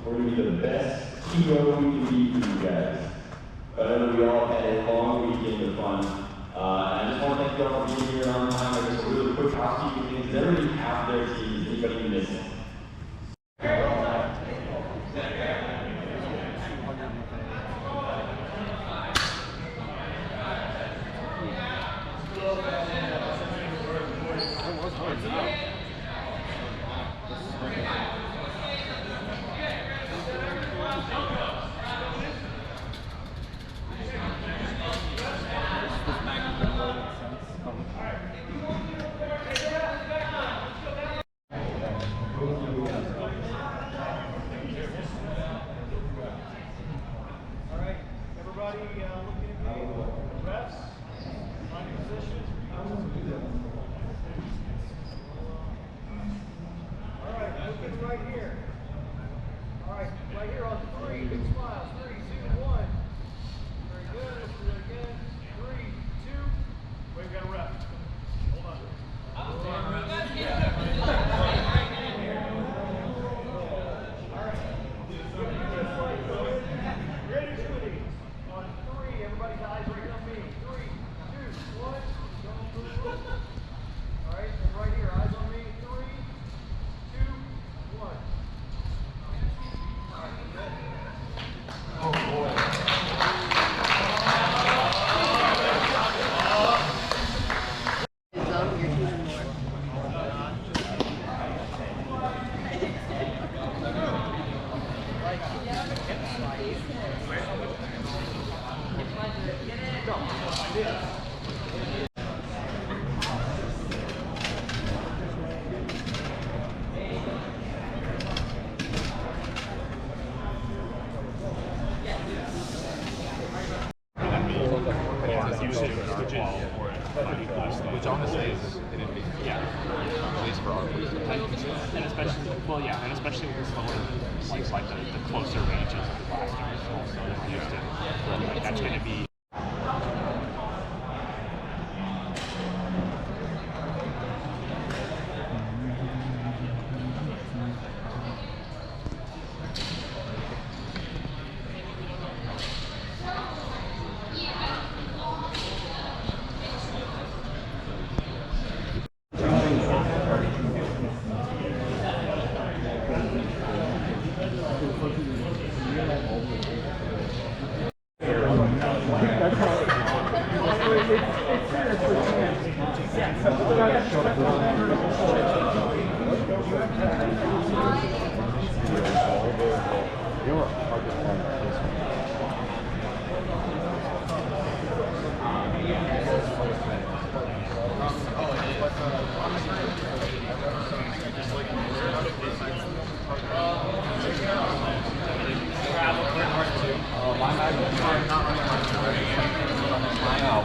We're going to be the best hero we can be for you guys. But I know we all had a long weekend of fun. And I just want to thank you all for being here on time. Just a really quick housekeeping thing. Does everybody have their teams? Anybody missing? Which honestly is an advantage. Yeah. At least for our police. And especially, well, yeah, and especially with the slower, like the closer ranges of the blasters also that we're used to. Like that's going to be.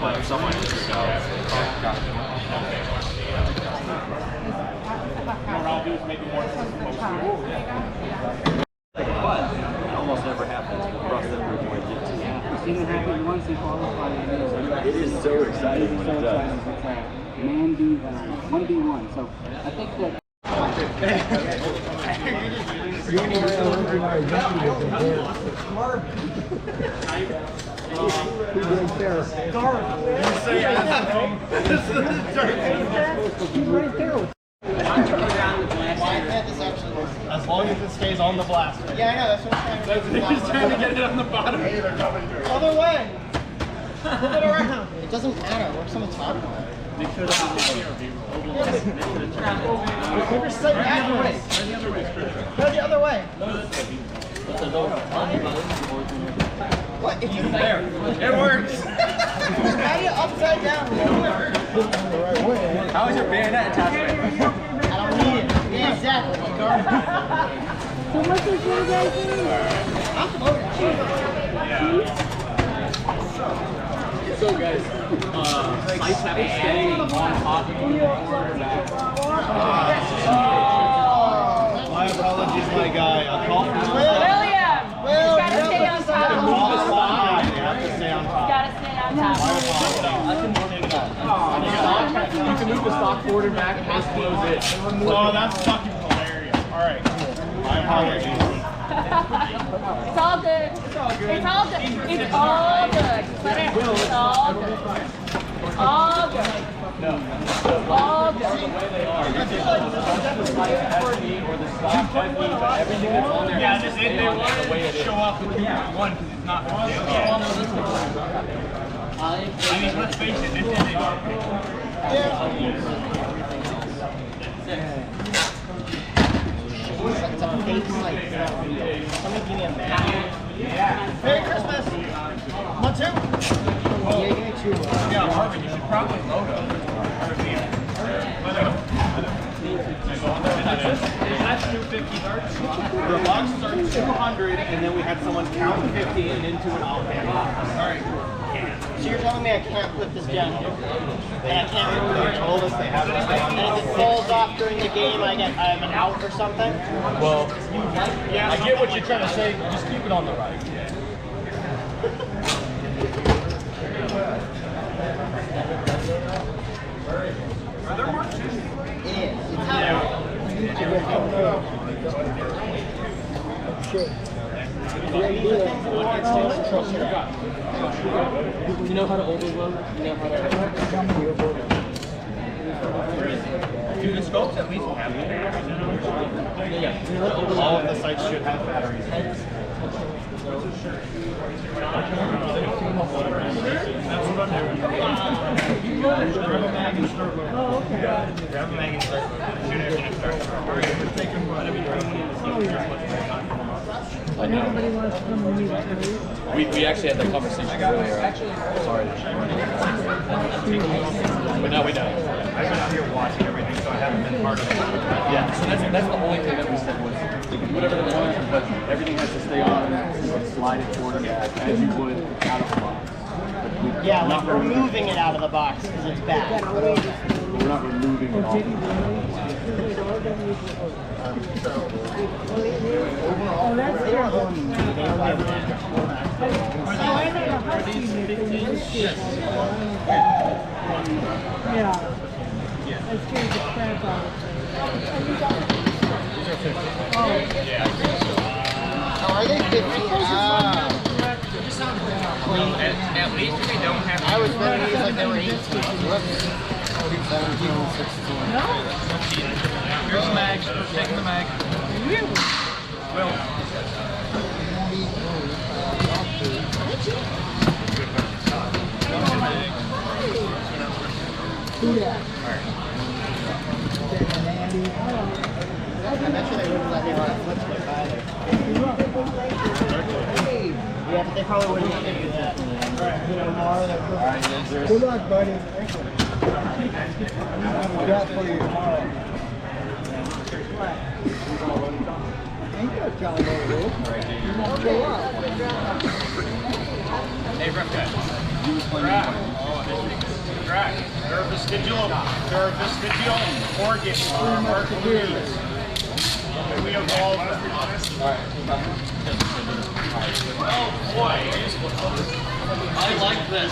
But someone needs to go. What I'll do is maybe more It almost never happens. We'll cross that bridge when we get to it. I've seen it happen once in qualifying. It is so exciting when it does. Man v1, 1v1. So I think that. As long as it stays on the blaster. Yeah, I know, that's what I'm trying to do. He's trying to get it on the bottom. Other way! Flip it around. It doesn't matter, works on the top. They could have Go the other way. What? It's in there. It works. How do you upside down? How is your bayonet attachment? I don't need it. Yeah, exactly. So what's this one guys doing? I'm floating. So guys, sights have to stay on top of the quarterback. My apologies, my guy. I'll call for William! Will, you gotta stay on top. You have to stay on top. You gotta stay on top. You can move the stock forward and back and just close it. Oh, that's fucking hilarious. Alright, cool. My apologies. It's all good. It's all good. It's all good. It's all good. It's all good. All good. All good. Yeah, just they wanted to show off the 2-1 because it's not. I mean, let's face it, this is it. It's a fake site. Somebody give me a map. Merry Christmas! One, two. Yeah, give me two. Yeah, Marvin, you should probably load up. That's 250 darts. The boxes are 200, and then we had someone count 50 and into an offhand. Alright. So you're telling me I can't flip this gem? And I can't remove it? Told us they have it. And if it falls off during the game, I'm an out or something? Well, I get what you're trying to say. Just keep it on the right. Are there more chips? It is. It's how You know how to overload? You know how to... Do the scopes at least have batteries? All of the sites should have batteries. That's what I'm doing. Grab a mag and start loading. Oh, okay. Grab a mag and start loading. Shoot everything and start loading. All right, we're taking what? I know. We actually had that conversation earlier. Sorry. But now we know. I've been out here watching everything, so I haven't been part of it. Yeah, so that's the only thing that we said was whatever they want, but everything has to stay on and slide it forward and back as you would out of the box. yeah, like we're moving it out of the box because it's bad. We're not removing it all. Yeah. I scared the crap out of it. Oh, are they 50? At least we don't have. I was betting these like they were 18. Whoops. 17, 16. Here's the mag. Take the mag. Well. I bet you they wouldn't let me run a flip flip either. Yeah, but they probably wouldn't let me do that. Good luck, buddy. Got for you tomorrow. Ain't got John over there. You won't show up. Hey, rough guy. Track. There vestigial organs are markers. We evolved them. Oh boy. I like this.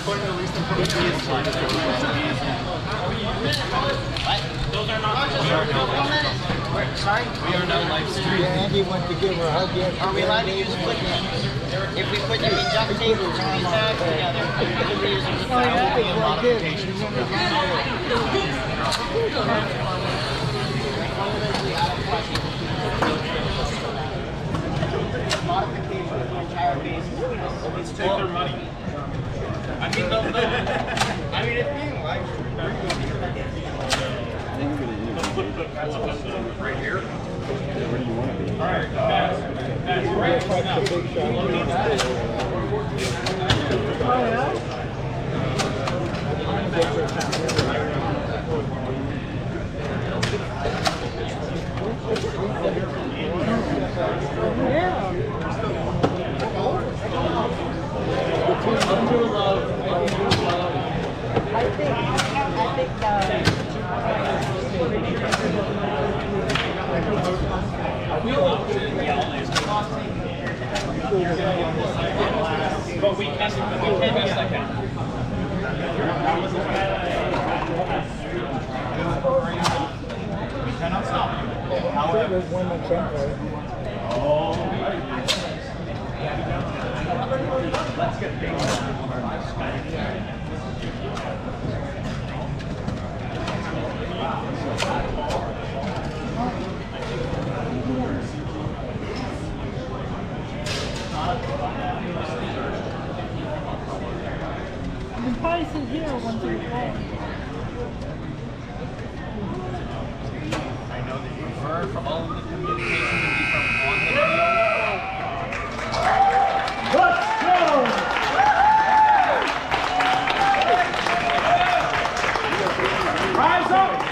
Those are not. Sorry? We are now live streaming. Andy went to give her a hug yesterday. Are we allowed to use quick names? If we put them in duct tape and two tags together, we can use them to be a modification. Modification of the entire base. Let's take their money. I mean, it's being live streamed. Right here. Where do you want to be? All right, that's right. But we can miss that count. We cannot stop you. However, When the Trump vote. oh, You can probably sit here once you're home. I know that you prefer for all of the communication to be from on the field. Let's go! Rise up!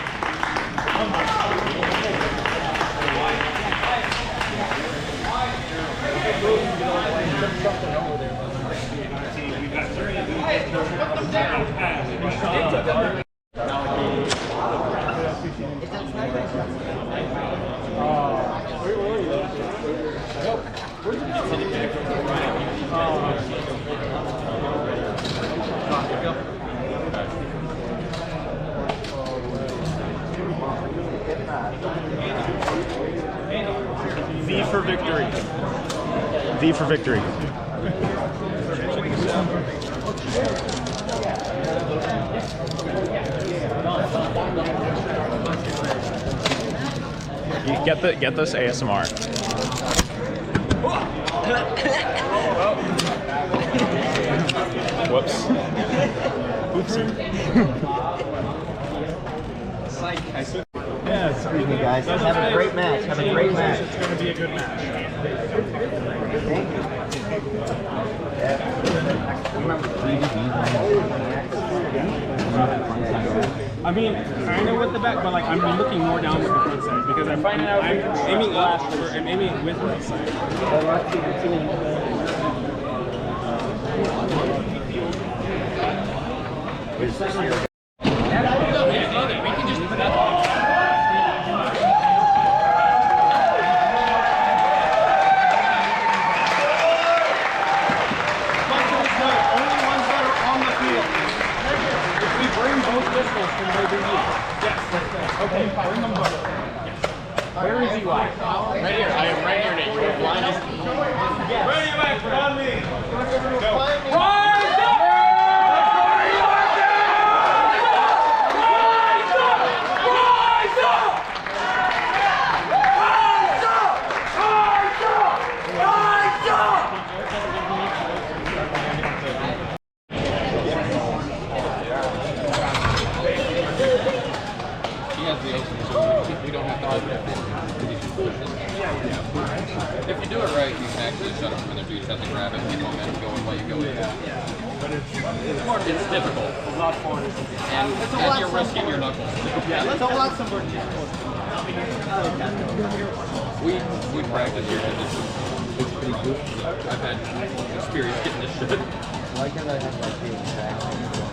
V for victory. V for victory. You get this ASMR. Whoops. Oopsie. Yeah, Excuse me, guys. Have a great match. Have a great match. It's going to be a good match. I mean, kind of with the back, but like I'm looking more down with the front side because I'm aiming up or I'm aiming with the side. Okay, bring them both. Yes. Where is he at? Right here. I am right here, Nate. Your blind is. Yes. Where are you at? Find me. Go. Rise up! If you do it right, you can actually shut them from their feet, have to grab it, keep momentum going while you go in. But it's difficult. a lot for it. And you're risking your knuckles. Yeah, let's hold on some more. We practice here. It's pretty cool. I've had experience getting this shit. Why can't I have like the exact same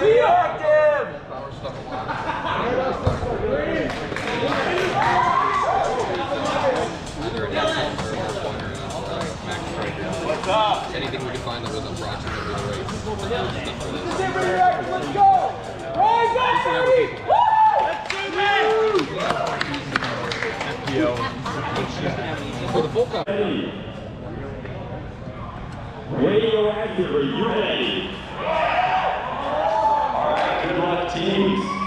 Be active! What's up? Anything we could find that was approximately right. Let's go! Rise up, baby! For the full cup. Radioactive, are you ready? All right, good luck, teams.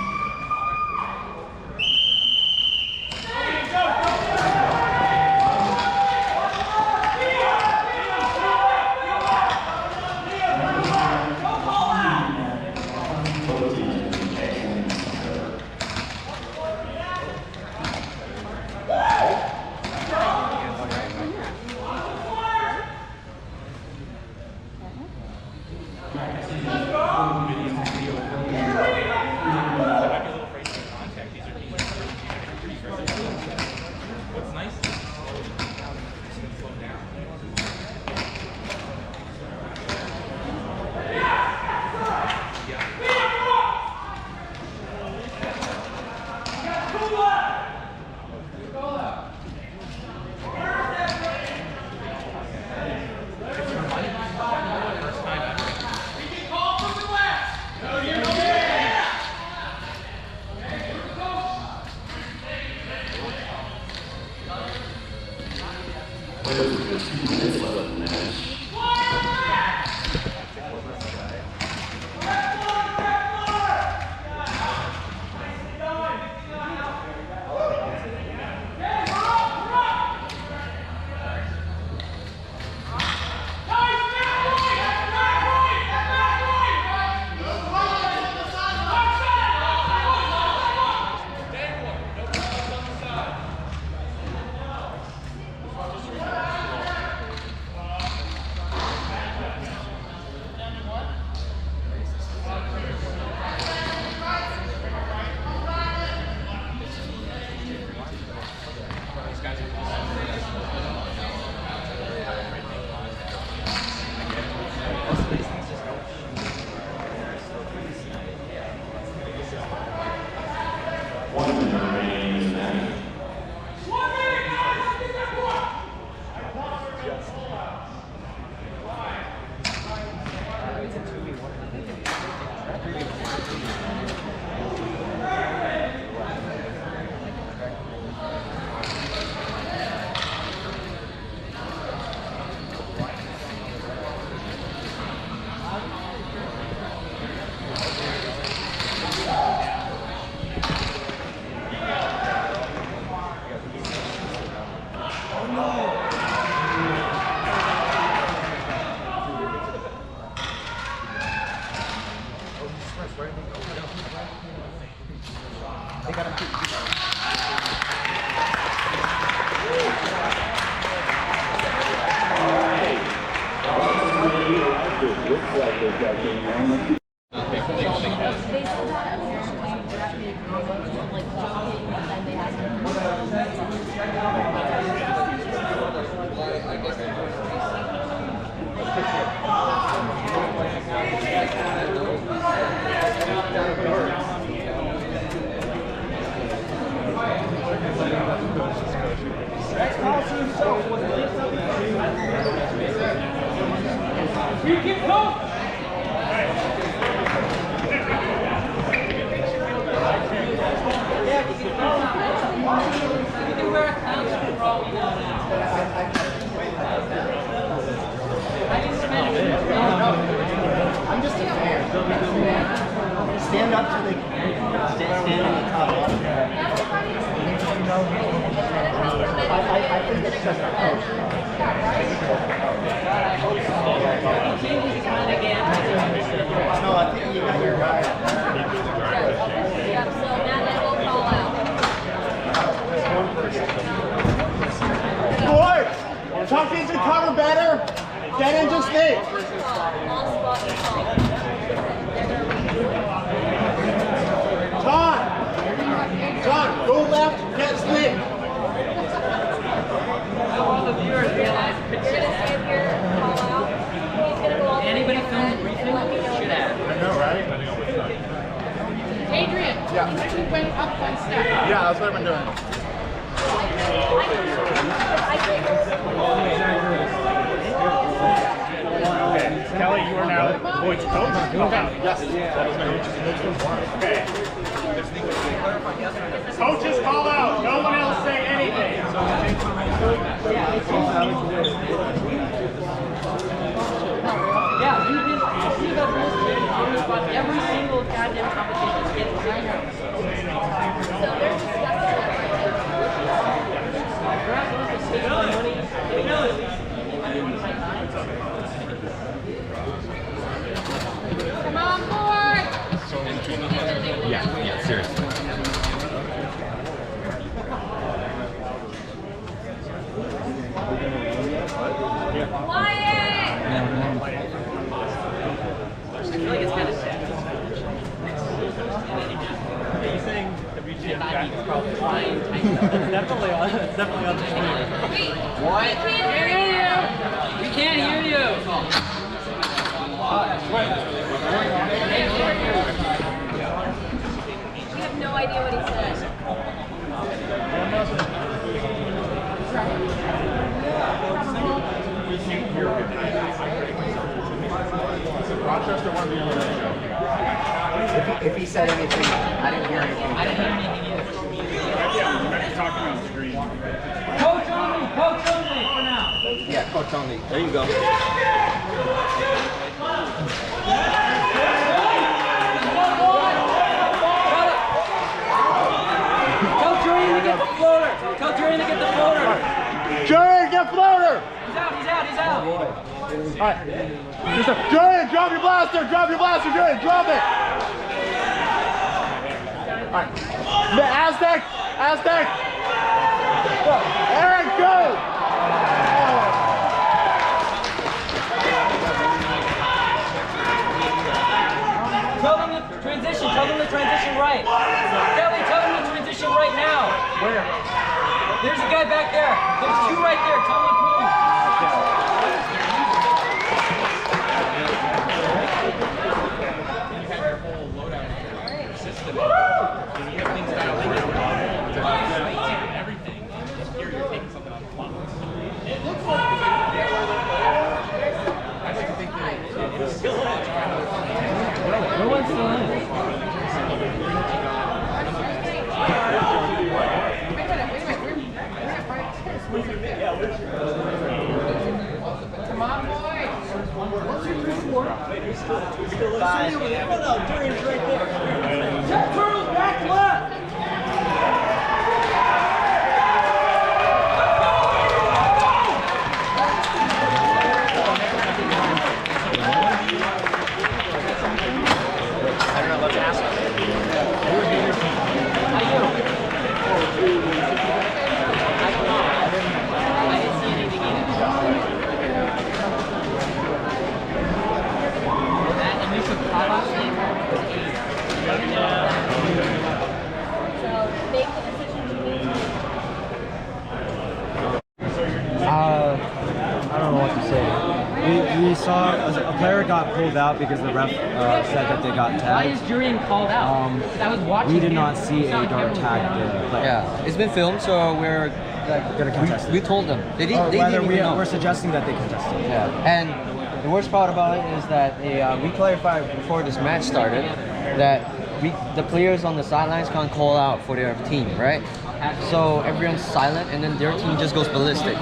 they've got game one. They said that apparently drafted like joking and they asked You keep going! I'm just a fan. Stand up to the stand on the top. I think it's just a coach. No, I think you got your guy. yeah, so now they will call out. Boys, tuck into cover better. Get into state. All spot and call. John, go left, get slick. You're gonna stand here, call out. He's gonna go all the way Anybody to film the the briefing? and let me know. Should have. I know, right? Adrian, you went up one step. Yeah, that's what I've been doing. Okay, Kelly, you are now the boys' coach. Yes. Okay. Coaches call out. No one else say anything. Yeah, you guys missed it. Every single goddamn competition is getting greener. So they're discussing Come on, board. Yeah, seriously. Quiet! I feel like it's kind of sad. Are you saying WGF Jack is probably Flying tight. It's definitely on the screen. What? We can't hear you! We can't hear you. We have no idea what he said. Rochester won the elimination. If he said anything, I didn't hear anything. I didn't hear anything either. Yeah, talking on the screen. Coach only for now. Yeah, coach only. There you go. Tell Jordan to get the floater. Tell Jordan to get the floater. Jerry, get floater! He's out. Alright. Jerry, drop your blaster! Drop your blaster, Jerry! Drop it! Alright. Aztec! Eric, go! Tell them to transition. Tell them to transition right. Kelly, tell them to transition right now. Where? There's a guy back there. There's two right there. Tell them to move. No one's still in. Come on, boys. Check turtles back left. got pulled out because the ref said that they got Why tagged. is Jurian called out? I was watching. We did him. not see a dart tag the player. Yeah, it's been filmed, so we're Gonna contest we it. told them. They Or didn't whether even know. we're suggesting that they contest it. Yeah, and the worst part about it is that we clarified before this match started that the players on the sidelines can't call out for their team, right? So everyone's silent, and then their team just goes ballistic,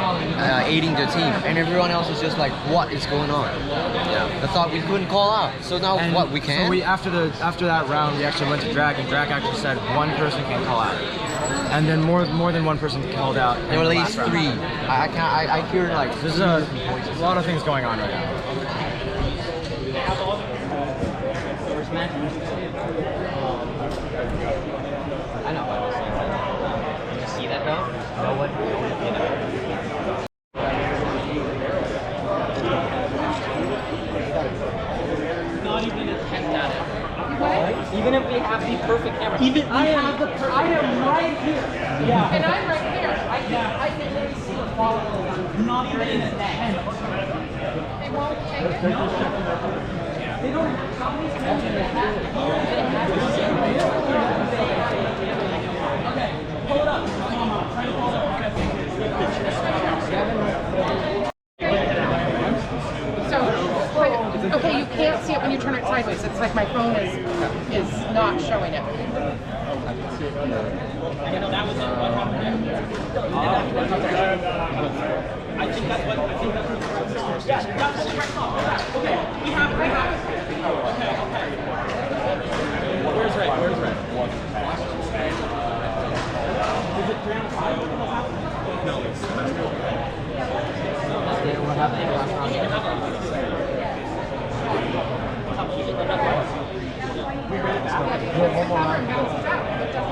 aiding their team, and everyone else is just like, "What is going on?" Yeah, I thought we couldn't call out, so now And what? We can. So we after that round, we actually went to drag, and drag actually said one person can call out, and then more than one person called out. There were at least 3. I can't. I hear like There's a lot of things going on right now. First match. I know. Did you see that though? No one. Not even attempt at it. Even if we have the perfect camera. I am right here. Yeah. And I'm right here. I can literally see the fall. Not even in a tent. They won't take it. They don't have how many times do they have? Okay, pull it up. Try to pull it up. So, okay, you can't see it when you turn it sideways. It's like my phone is not showing it. That was what happened there. I think that's what. Yeah, that's the correct call. Okay, we have it. Okay. Where's red? Is it 3 on 5? No, it's what happened last round.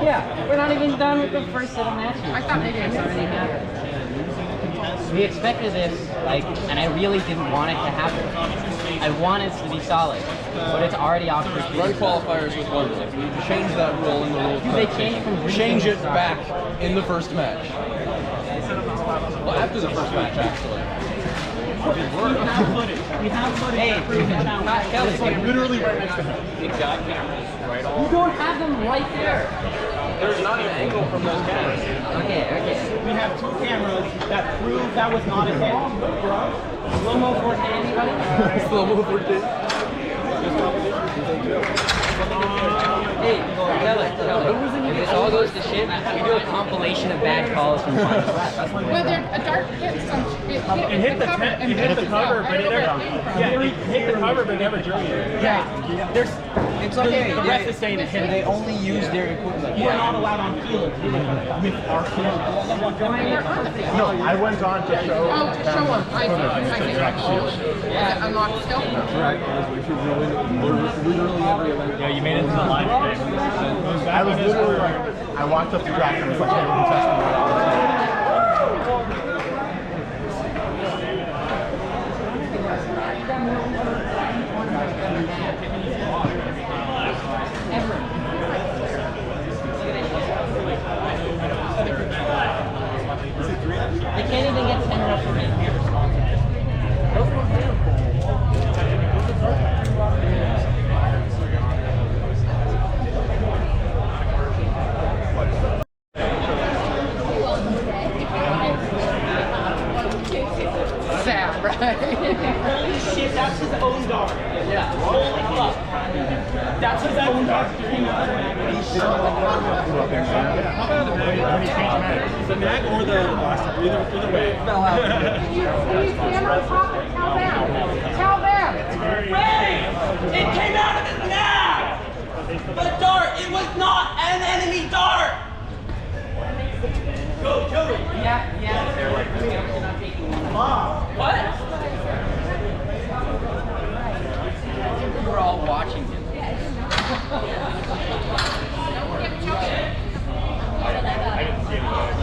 Yeah, we're not even done with the first set of matches. I thought maybe It's already happened. We expected this, and I really didn't want it to happen. I want it to be solid, but it's already off for Run qualifiers with 1 minute. We need to change that rule in the rule. They changed from Change it back in the first match. Well, after the first match, actually. We have footage. Hey, Kelly, It's like literally right next to him. Exactly. You don't have them right there. There's not an angle from those cameras. Okay. We have 2 cameras that prove that was not a hit. Slow-mo 4K, anybody? Slow-mo 4K. Hey, Kelly, if this all goes to shit, we do a compilation of bad calls from finals. Well, a dart hit some. It hit the tent, it hit the cover, but it never. Yeah, it hit the cover, but never drew you. Yeah. There's. It's okay. The ref is saying it hit. They only use their equipment. We're not allowed on field with our field. No, I went on to show. Oh, to show them. I think. Yeah, unlocked still. Right. Literally every event. Yeah, you made it to the live thing. I was literally like, I walked up to Jack and was like, hey, we're contesting. They can't even get 10 referees. Sad, right? Holy shit, that's his own dart. Yeah. Holy fuck. That's his own dart. The mag or the blaster, either way. Tell them. Ray! It came out of his mag! The dart! It was not an enemy dart! Go, Joey! Yeah. What? We were all watching him.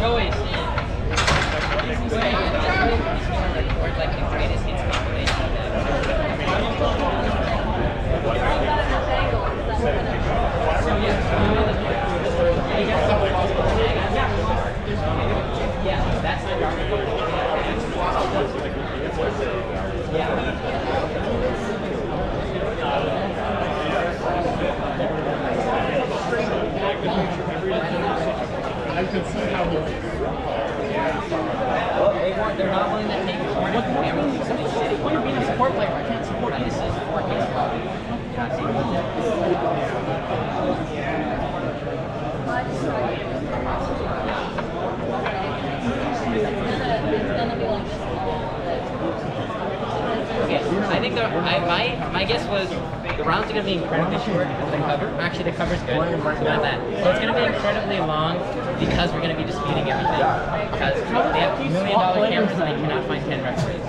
Joey, record like the greatest hits compilation of Okay, I think my guess was the rounds are going to be incredibly short because of the cover. Actually, the cover's good. So not that. So it's going to be incredibly long because we're going to be disputing everything. Because they have $1 million cameras and they cannot find 10 referees.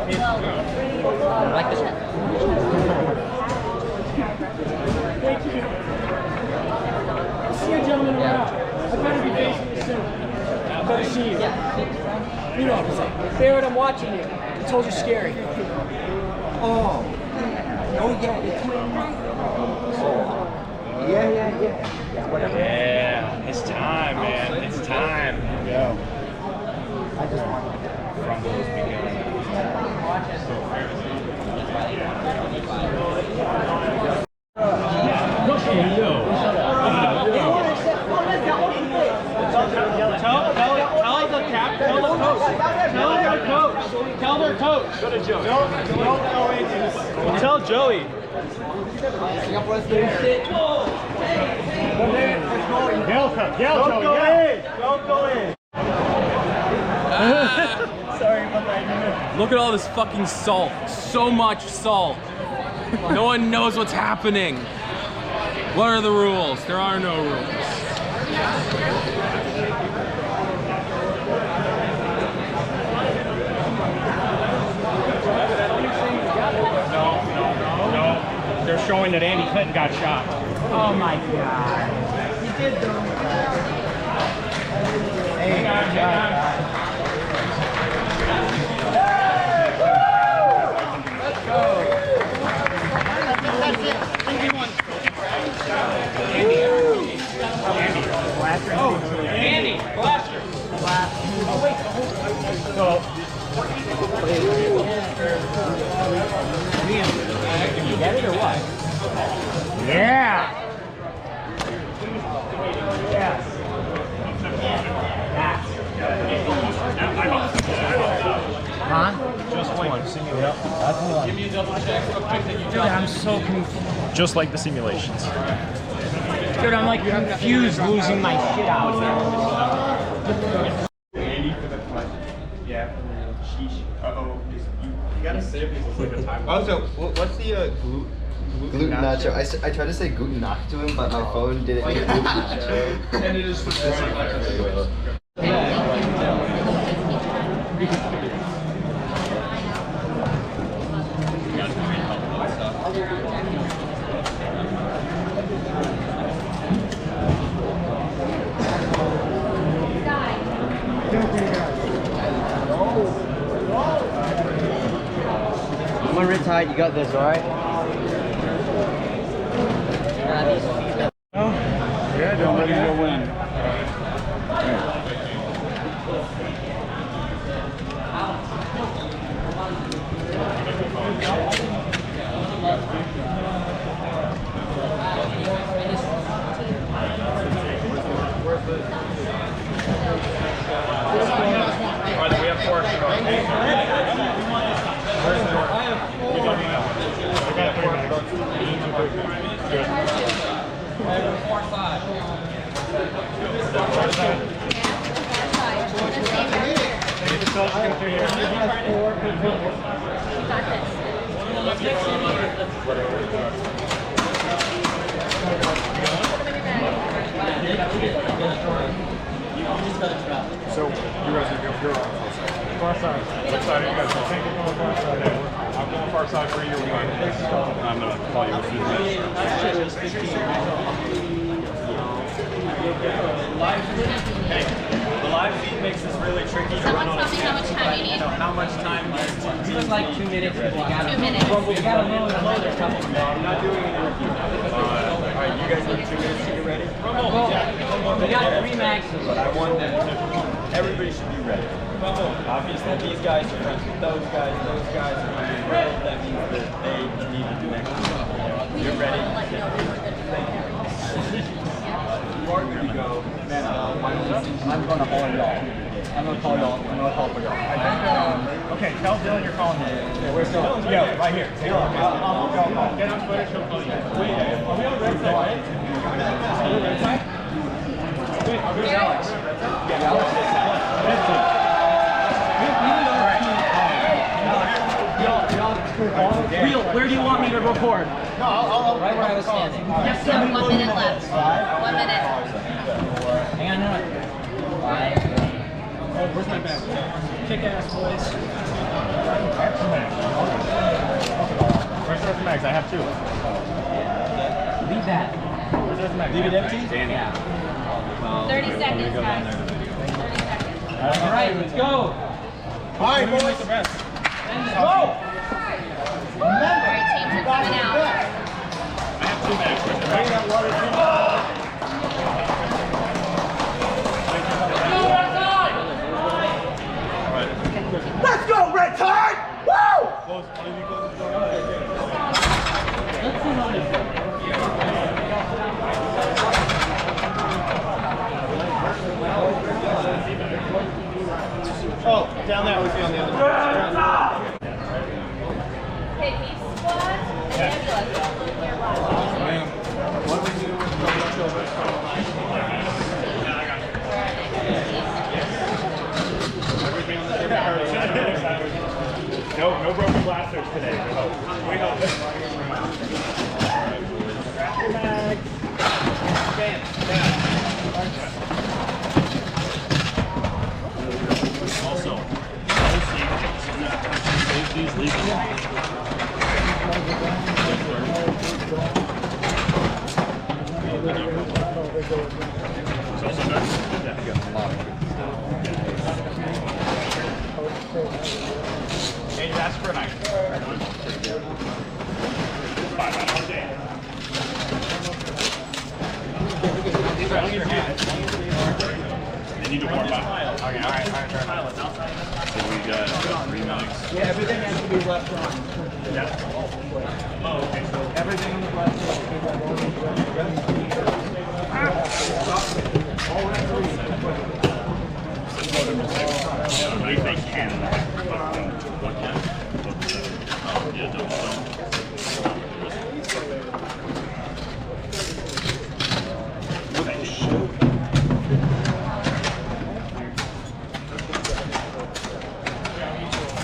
Like this one. See you gentlemen around. I better be facing you soon. Better see you. You know what I'm saying. Barrett, I'm watching you. I told you scary. Oh. Oh, yeah. Yeah. Yeah, it's time, man. It's time. Go. From those Tell their coach. Go to Joey. Don't go into this. Tell Joey. Don't go in. Sorry about that. Look at all this fucking salt. So much salt. No one knows what's happening. What are the rules? There are no rules. No. They're showing that Andy Clinton got shot. Oh my God. He did though. Hey, let's go. That's it. 3v1. Andy, Blaster. Oh, wait. You get it or what? Yeah. Yes. Huh? Just one. Simulate. Give me a double check. Dude, I'm so confused. Just like the simulations. Dude, I'm like confused, losing my shit out here. Andy for the punch. Yeah. Sheesh. Uh-oh. You gotta say if it's like a time. Also, what's the gluten nacho? I tried to say gluten nacho to him, but my phone didn't make gluten nacho. And it is for I'm gonna retire. You got this, alright? Yeah, don't let him go win. Alright, we have 4 extra dogs. Where's the door? I got 3 dogs. Good. So, you guys are going far side. What side are you guys on? Far side. I'm going far side for you. I'm going to call you a few minutes. The live feed makes this really tricky to run on a How much time you need? How much time is it? It was like 2 minutes. We got 2 minutes. We got a load of other stuff. I'm not doing it. Alright, you guys need 2 minutes to get ready? We got 3 maxes. But I want them to, everybody should be ready. Obviously, these guys are friends with those guys are friends with those. That means that they need to do next week. You're ready. You are good to go. I'm gonna call y'all. I'm gonna call y'all. I'm gonna call for y'all. Okay, tell Dylan you're calling him. Yeah, where's Dylan? Yeah, right here. Get on Twitter, she'll call you. Wait, are we on red side? Are we red side? Wait, who's Alex? Yeah, Alex is red team. Real, where do you want me to record? No, I'll Right where I was standing. Yes, You have 1 minute left. 1 minute. Hang on, no. 5. Oh, where's my bag? Kick ass, boys. Where's those mags? I have 2. Leave that. Where's those mags? Leave it empty? Yeah. 30 seconds, guys. 30 seconds. All right, let's go. All right, boys. The best. All right, teams are coming out. I have 2 bags. Let's go, Red Tide! Woo! Oh, down there. We see on the other side. Okay, peace squad and ambulance. All in here live. No broken blasters today. We hope. Grab your bag. Stand. Also, safeties leaving. Hey, that's for a night. 5 out of 10. These are on your hands. They need to warm up. Okay, all right. So we got 3 minutes. Yeah, everything has to be left on. Yeah. Oh, okay. So Everything on the left side. I believe they can. What can? Yeah, don't.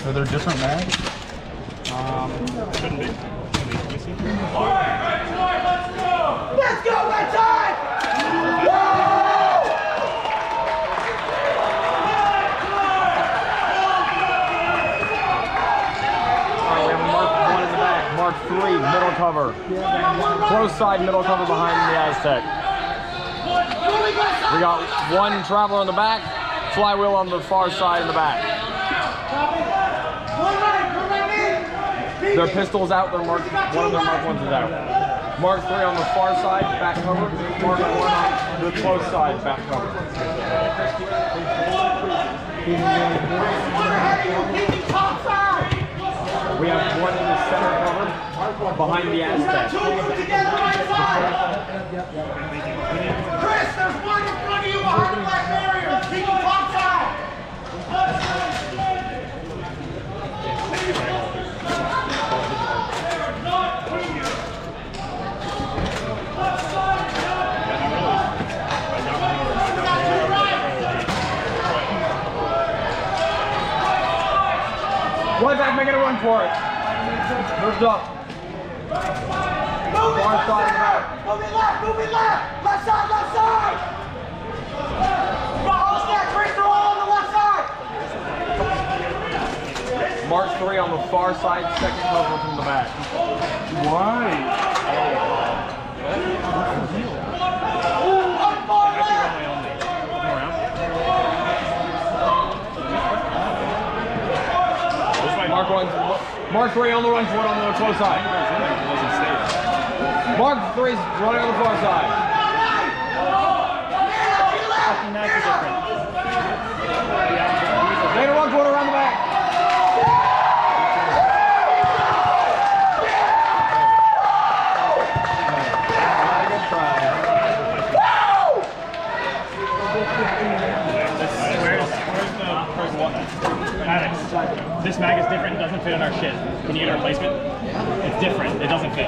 Are there different mags? Shouldn't be. Let's go, Red Tide! Woo! We have Mark 1 in the back, Mark 3, middle cover. Close side, middle cover behind the Aztec. We got 1 traveler on the back, flywheel on the far side in the back. Their pistol's out, one of their Mark 1s is out. Mark 3 on the far side, back cover. Mark 1 on the close side, back cover. We have 1 in the center cover, behind the Aztec. Chris, there's 1 in front of you behind the black barrier. Keep him top side. One back, making a run for it. Moved up. Far side of the back. Move it left. Left side. All stack, Chris, they're all on the left side. Mark 3 on the far side, second cover from the back. Why? Mark 3 on the run for it on the close side. Mark 3's running on the far side. Made a run for it around the back. Alex, this mag Can you get a replacement? It's different. It doesn't fit.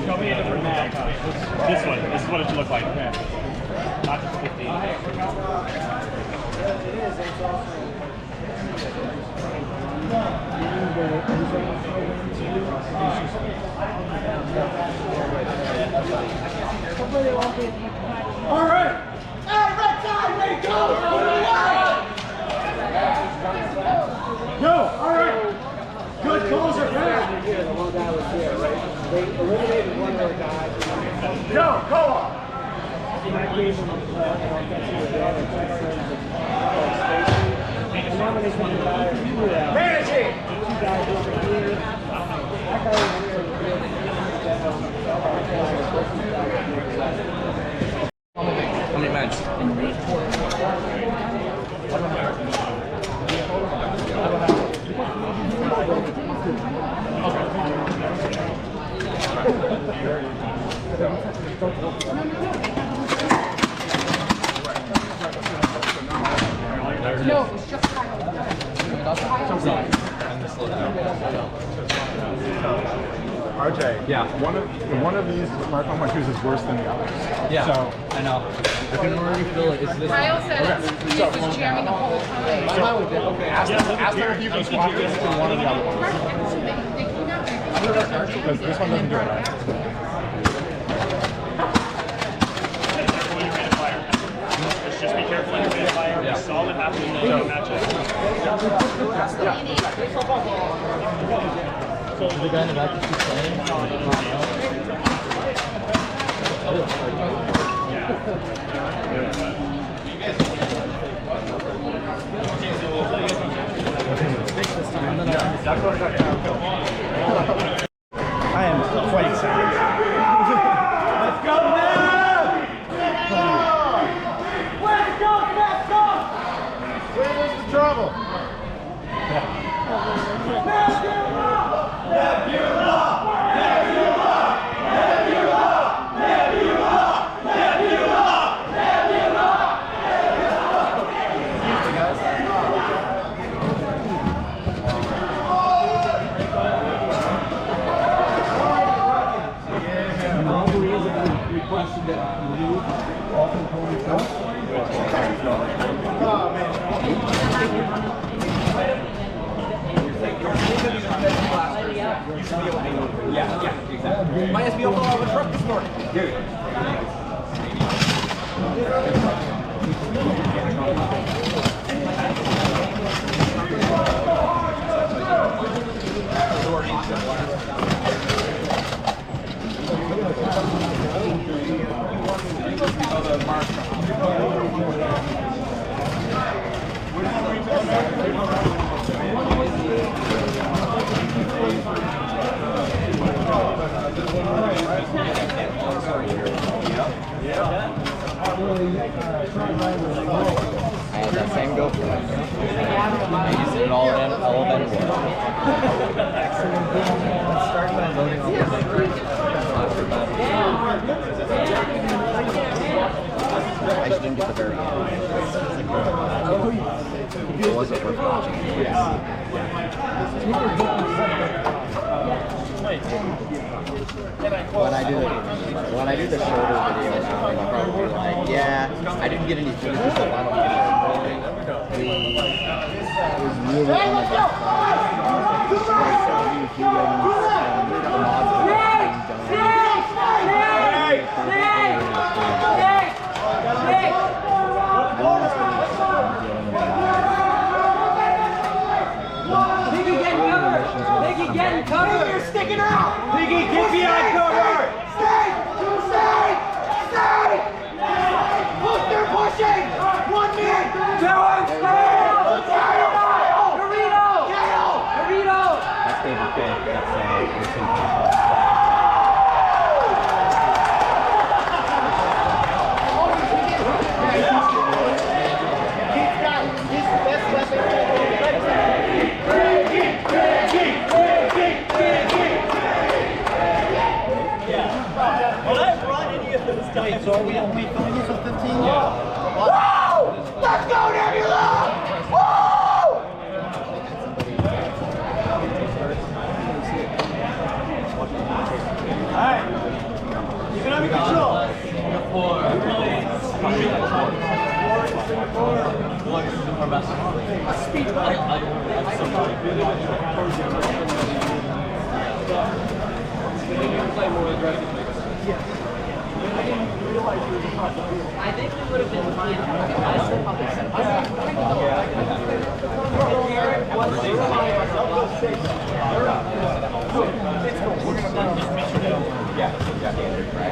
Show me a different bag. This one. This is what it should look like. Not just 15. All right. Hey, red side, ready, go! Yo, all right. Good calls are back. The one guy was here, right? They eliminated one of their guys. Yo, go on. That gave them an offensive advantage in terms of spacing. And now when they come to manage it. Two guys over here. That guy over here. How many minutes? No, it's just RJ, yeah, one of these marathon punches is worse than the others. Yeah, so I know. I can already feel it. It's this. Kyle said he was jamming the whole time. Okay, ask them if you can swap this to one of the other ones. Because this one doesn't do it right. Just be careful when you're fire. Yeah. Solid half the matches. So the guy in the back is playing? I am quite excited. Let's go now! Let's go, let's go! Where's the trouble? Yeah, exactly. Might as well go out of a truck this morning. Dude. I had that same GoPro. I used it all in Start by loading all the I just didn't get the very end. It wasn't worth watching. When I do the shorter video now, I'll probably be like, yeah, I didn't get any footage, so I don't get it. It was really only about 5 getting covered. You're sticking out. Piggy, get behind cover. Stay. Look, they're pushing. 1 minute. 2 and stay. Dorito. That's David Pitt. That's So are we only filming this with 15? Yeah. Woo! Let's go, Nebula! Woo!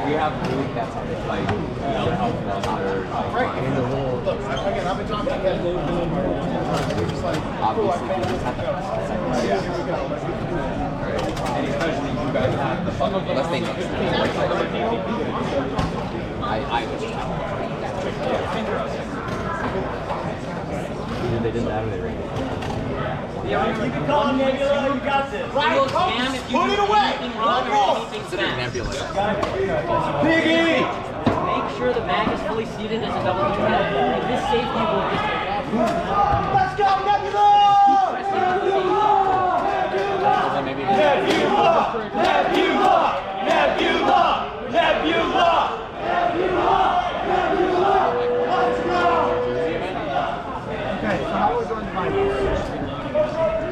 we have food that's like Right. in the little. Look, again, I've been talking to them. We're just like, Obviously, we just have to. And especially you guys have the fun of the let's think. I was just they didn't have it right. Yeah, keep it calm, Nebula. You got this. Right, spam if you put do it away. anything wrong or anything spam. Piggy! Make sure the bag is fully seated as a double threat. This safety will just Let's go, Nebula! Nebula! Nebula! Nebula! Nebula! Let's go! okay, so how are we going to find this?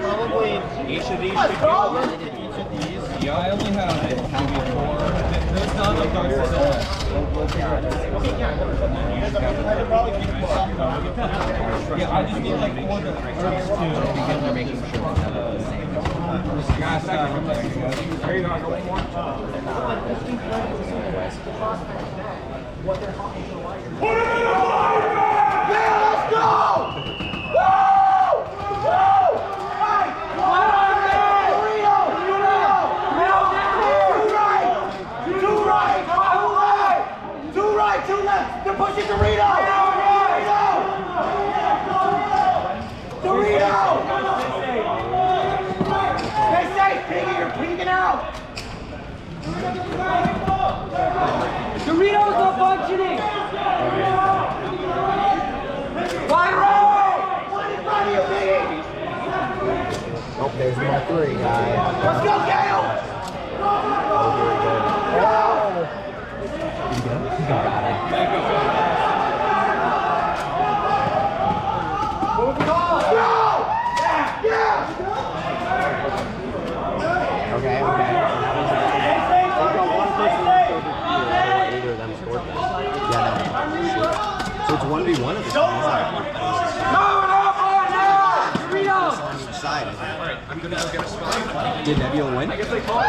Probably each of these should go into each of these. Yeah, I only have maybe 4. There's none of those. Yeah, I just need like 4 to because they're making sure that they're the same. Guys, there you go. Put it in the water! Yeah, let's go! Woo! Woo! Right! Two right, two left. They're pushing Dorito. Dorito. Stay safe, Piggy. You're peeking out. Doritos not functioning! Wide road. One in front of you, Piggy. Oh, there's my 3 guy. Let's go, Gale. Okay. Neither of them scored. Yeah, no. So it's 1v1 of this. On each side. Alright, I'm gonna go get a spot. Did Nebula win? I guess they call it.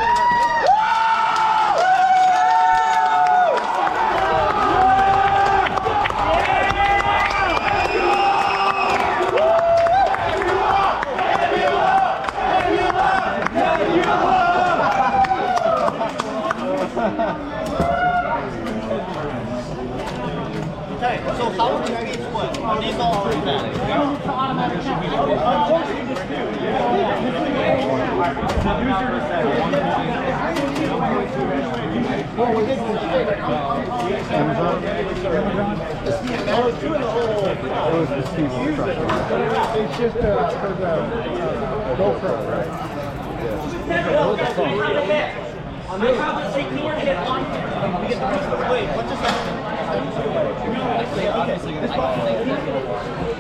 Okay, so how would this be split? Are these all three bags? It's just for the GoPro, right? Wait, what just happened?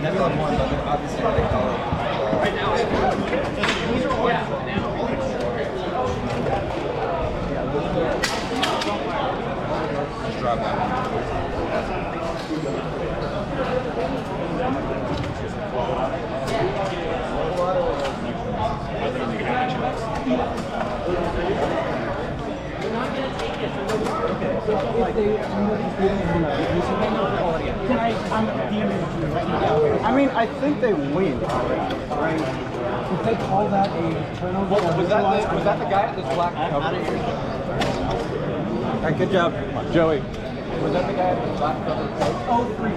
Nebula won, but obviously they call it. Right now, these are all Just drop that I mean, I think they win, right? If they call that a turnover, Was that the guy at this black cover? Alright, good job. Joey. Was that the guy at the black cover? oh, 3.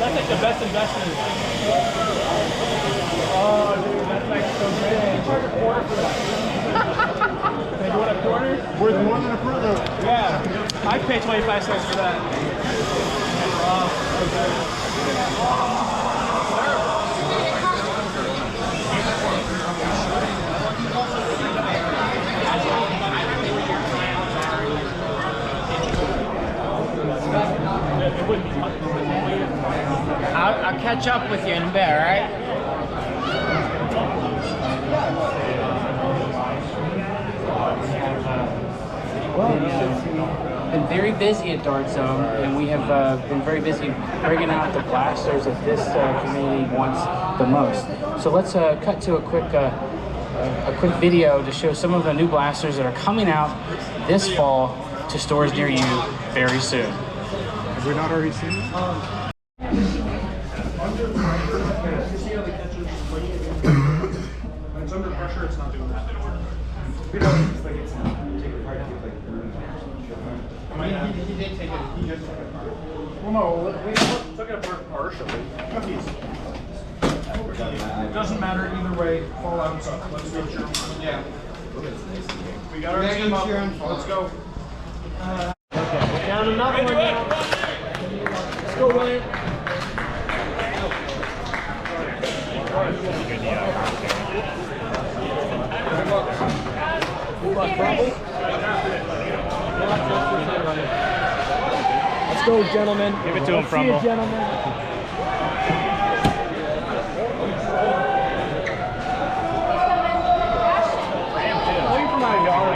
That's like the best investment. Oh, dude, that's like so great. Can I do a quarter? Worth more than a further. Yeah, I'd pay 25 cents for that. I'll catch up with you in a bit, alright? Well, been very busy at Dart Zone, and we have been very busy bringing out the blasters that this community wants the most. So let's cut to a quick video to show some of the new blasters that are coming out this fall to stores near you very soon. Have we not already seen this? It's under pressure, it's not doing that. I mean, he did take it. He just took it apart. Well, no, we took it apart partially. It doesn't matter either way. Fallout sucks. Let's go cheer on. Yeah. We got our team up. Let's go. Okay, down another one now. Let's go, William. Let's go, gentlemen. Give it to him, See you, Frumble. gentlemen. Wait for my yard.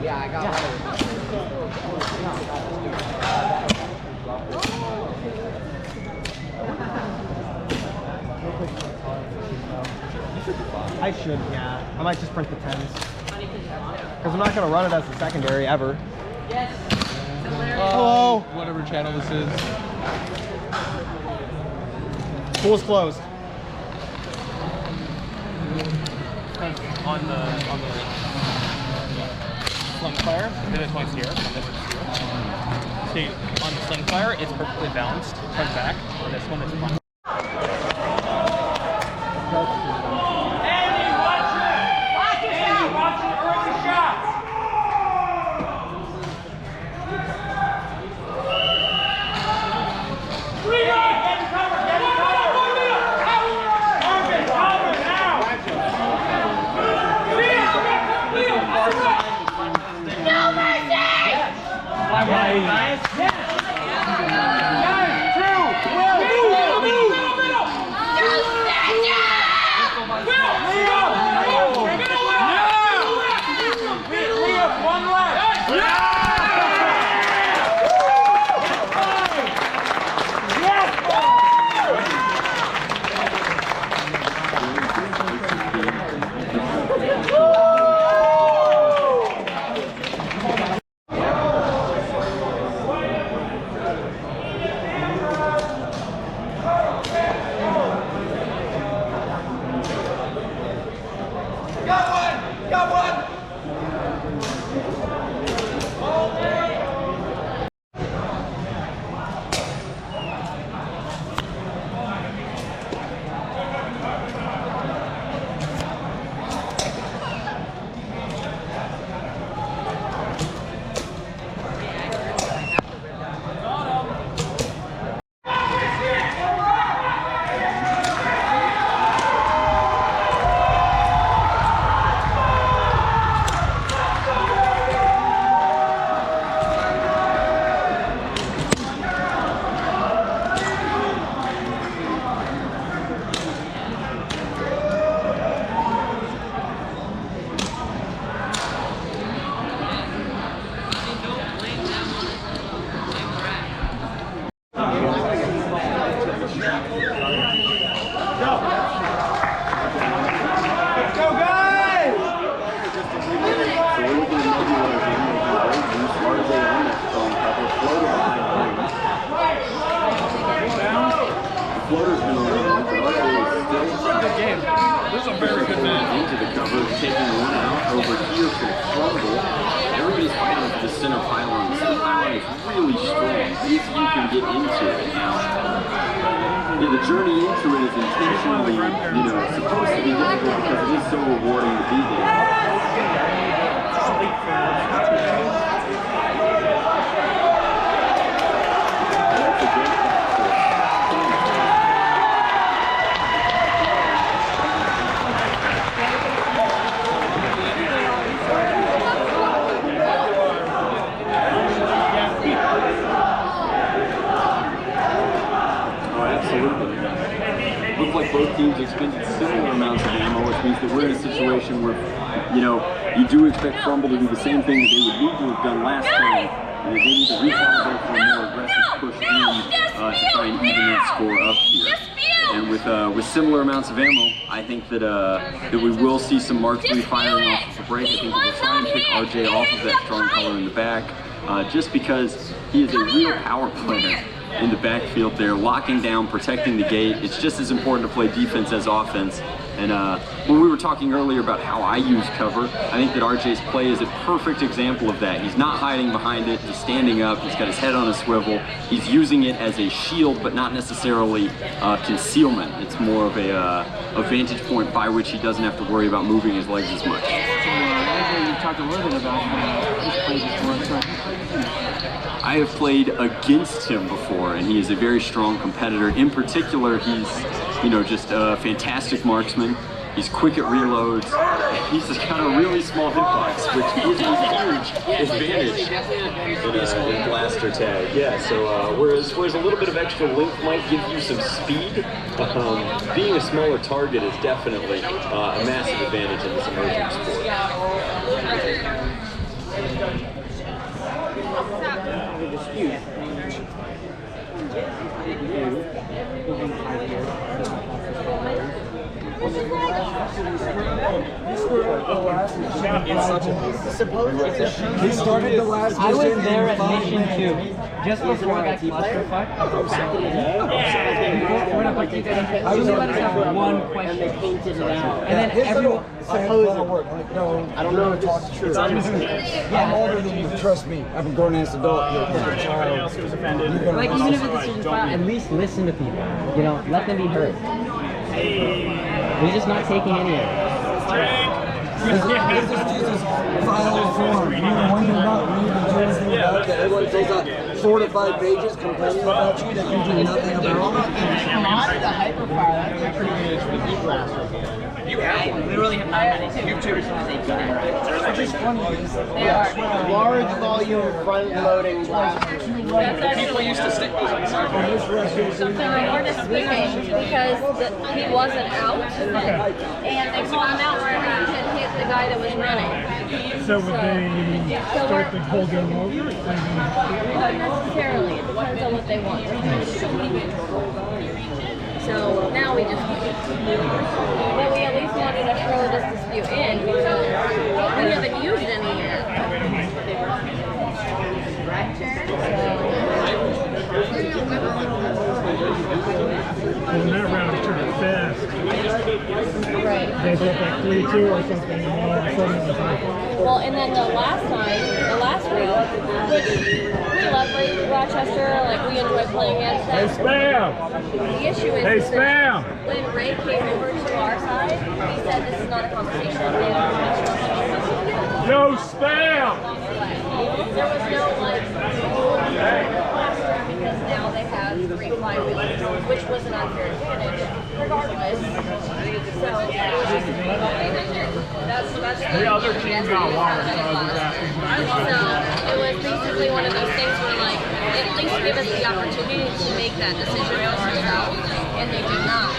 Yeah, I got I should, yeah. I might just print the 10s. Because I'm not going to run it as a secondary ever. Hello. Whatever channel this is. Pool's closed. On the Sling Fire, this one's here, and this one's here. See, on the Sling Fire, it's perfectly balanced, front back. On this one, it's front. Floater's been around, but it's still a good game. This is a very good match. Into the cover, taking one out over here for Frumble. Everybody's fighting for the center pylon. The center pylon is really strong if you can get into it. Now, yeah, the journey into it is intentionally, supposed to be difficult because it is so rewarding to be there. both teams expended similar amounts of ammo, which means that we're in a situation where, you know, you do expect Frumble to do the same thing that they would need to have done last time, and that they need to recalibrate for a more aggressive push in to try and even that score up here. And with similar amounts of ammo, I think that that we will see some Mark III firing off of the break. I think that we'll try and pick RJ off of that strong color in the back, just because he is a real power player in the backfield there, locking down, protecting the gate. It's just as important to play defense as offense. And when we were talking earlier about how I use cover, I think that RJ's play is a perfect example of that. He's not hiding behind it, he's standing up, he's got his head on a swivel, he's using it as a shield, but not necessarily concealment. It's more of a vantage point by which he doesn't have to worry about moving his legs as much. You talked a little bit about his play before, so I have played against him before, and he is a very strong competitor. In particular, he's, you know, just a fantastic marksman. He's quick at reloads. He's got a really small hitbox, which is a huge advantage in blaster tag. Yeah, so whereas a little bit of extra length might give you some speed, being a smaller target is definitely a massive advantage in this emerging sport. He started the last. I was there at mission 2, just before I got clusterfucked. Back in the day. I was let us have one question. And they painted it out. And then everyone opposed it. I don't know if it's true. I'm older than you. Trust me. I've been grown as an adult. You're a child. Like even if it's a decision file, at least listen to people. You know, let them be heard. We're just not taking any of it. This is Jesus' file form. You know, one thing about me, the Jews thing about that everyone fills out 4 to 5 pages complaining about you that you do nothing about. Not the hyperfire. That's a pretty good HP blaster. You have one. Literally have not had it. You too. Which is funny. They are Large volume front loading blasters. People used to stick those on the side. Something recorded speaking because he wasn't out, and they called him out where he had hit the guy that was running. So would they start the whole game over? Not necessarily. It depends on what they want. So now we just, well, we at least wanted to throw this dispute in because we haven't used any yet. Well, in that round it turned fast. Right. They broke like 3-2 or something, and all of a sudden it was like, Well, and then the last round, which we love Rochester, like we enjoy playing against them. hey, spam! The issue is Hey, that spam! when Ray came over to our side, he said this is not a conversation. They are professional. Yo, spam! There was no like because now they have 3 flywheels, which was an unfair advantage, regardless. So it was just that's The other team got water, so I was just asking. So it was basically one of those things where like at least give us the opportunity to make that decision for ourselves, and they did not.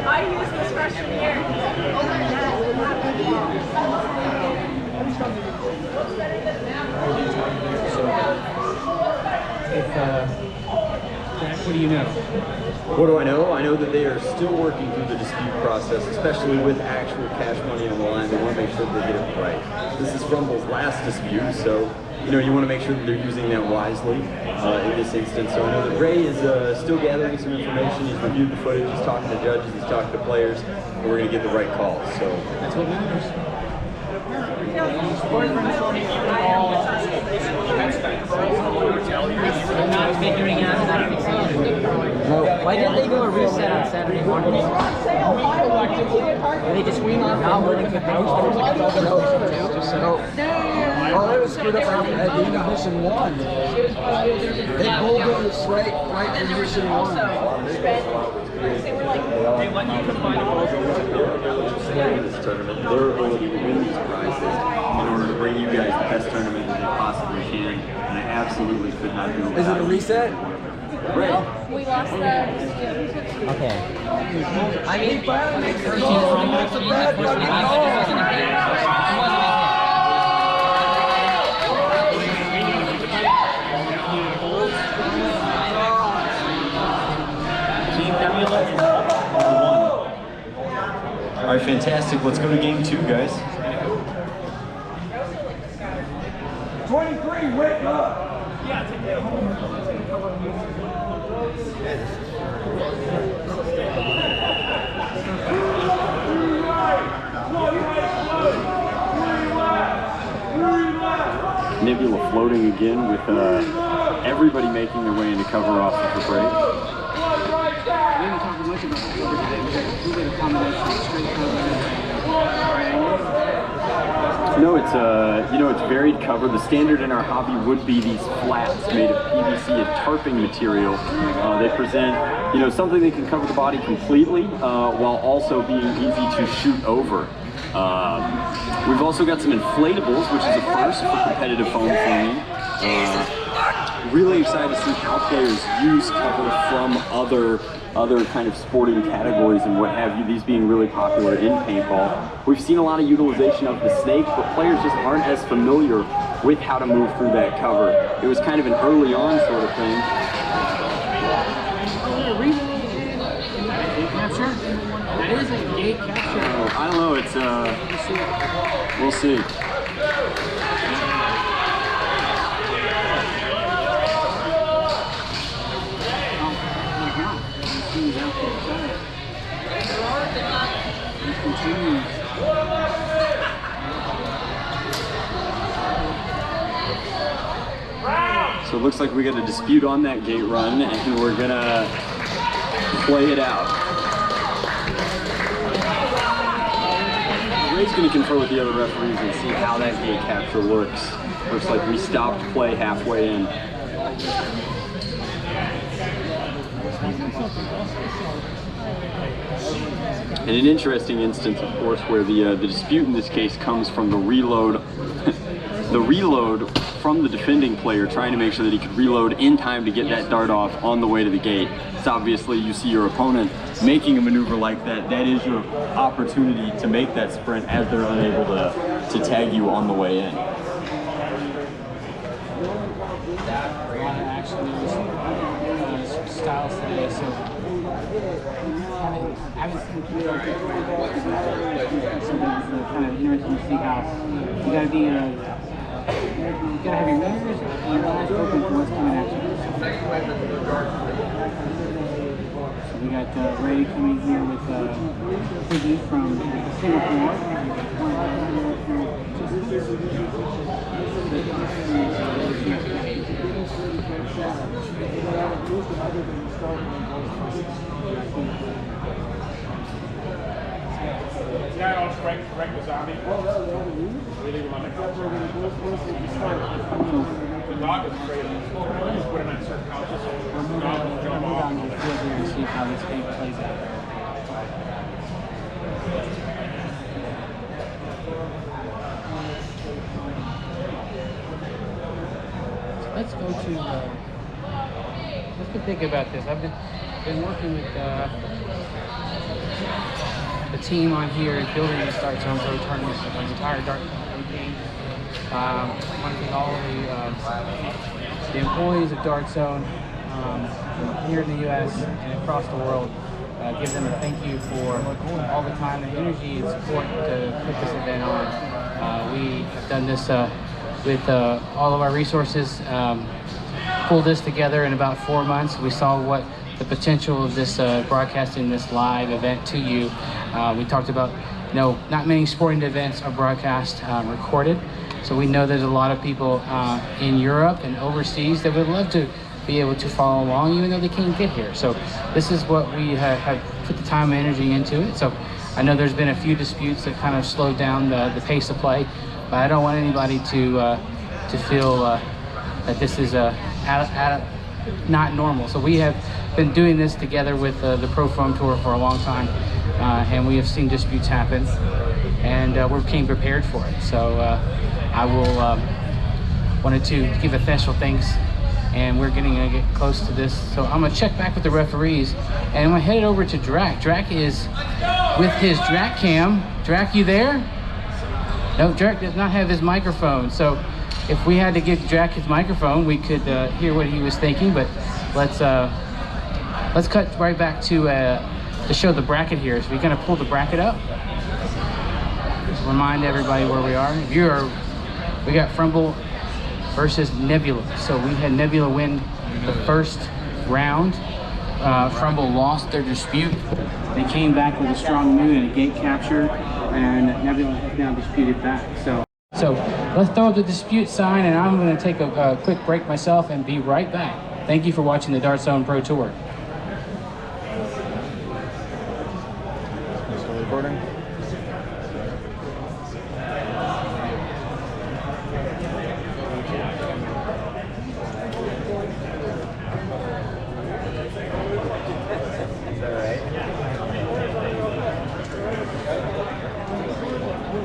I use this freshman year. What do you know? What do I know? I know that they are still working through the dispute process, especially with actual cash money on the line. They want to make sure that they get it right. This is Frumble's last dispute, so you want to make sure that they're using that wisely in this instance. So I know that Ray is still gathering some information. He's reviewed the footage. He's talking to judges. He's talking to players. And we're going to get the right calls. So That's what matters. They're not figuring out how to fix it. Why didn't they go a reset on Saturday morning? Were they just not willing to pay? Oh, they was screwed up at the end of mission 1. They pulled it right in mission 1. They were like this tournament, their ability to win these prizes in order to bring you guys the best tournament that they possibly can, and I absolutely could not do it. Is it a reset? Right. We lost the. Okay. I mean, All right, fantastic. Let's go to game 2, guys. 23, wake up! Nebula floating again with everybody making their way into cover off of the break. We haven't talked much about the cover today. We did a combination of straight cover. No, it's it's varied cover. The standard in our hobby would be these flats made of PVC and tarping material. They present, something that can cover the body completely while also being easy to shoot over. We've also got some inflatables, which is a first for competitive foam foaming. Really excited to see how players use cover from other kind of sporting categories and what have you, these being really popular in paintball. We've seen a lot of utilization of the snake, but players just aren't as familiar with how to move through that cover. It was kind of an early on sort of thing. Capture? That is a gate capture. I don't know, it's we'll see. So it looks like we got a dispute on that gate run, and we're gonna play it out. Ray's gonna confer with the other referees and see how that gate capture looks. Looks like we stopped play halfway in. And an interesting instance, of course, where the dispute in this case comes from the reload, the reload from the defending player trying to make sure that he could reload in time to get that dart off on the way to the gate. It's obviously, you see your opponent making a maneuver like that, that is your opportunity to make that sprint as they're unable to tag you on the way in. Styles today, so I haven't seen people like that. So it's kind of interesting to see how you gotta be you gotta have your ears and your eyes open for what's coming at you. So we got Ray coming here with Piggy from Singapore. Guy on strength, correct the zombie. Really run it. The dog is afraid of it. Just put him in certain couches. The dog will jump off. And see how this game plays out. So let's go to let's go think about this. I've been working with the team on here building the Dart Zone Pro tournament for the entire Dart campaign. I want to thank all of the employees of Dart Zone here in the U.S. and across the world. Give them a thank you for all the time and energy and support to put this event on. We have done this with all of our resources, pulled this together in about 4 months. We saw what the potential of this broadcasting this live event to you. We talked about, not many sporting events are broadcast recorded. So we know there's a lot of people in Europe and overseas that would love to be able to follow along even though they can't get here. So this is what we have put the time and energy into it. So I know there's been a few disputes that kind of slowed down the pace of play, but I don't want anybody to feel that this is not normal. So we have been doing this together with the Pro Foam Tour for a long time, and we have seen disputes happen, and we came prepared for it. So I will wanted to give a special thanks, and we're getting to get close to this. So I'm gonna check back with the referees, and I'm gonna head it over to Drac. Drac is with his Drac cam. Drac, you there? No, Drac does not have his microphone. So if we had to give Drac his microphone, we could hear what he was thinking. But let's cut right back to show the bracket here. So we're gonna pull the bracket up. Just remind everybody where we are. We got Frumble versus Nebula. So we had Nebula win the first round. Frumble lost their dispute. They came back with a strong mood and a gate capture, and Nebula has now disputed back. So let's throw up the dispute sign, and I'm going to take a quick break myself and be right back. Thank you for watching the Dart Zone Pro Tour. Still recording?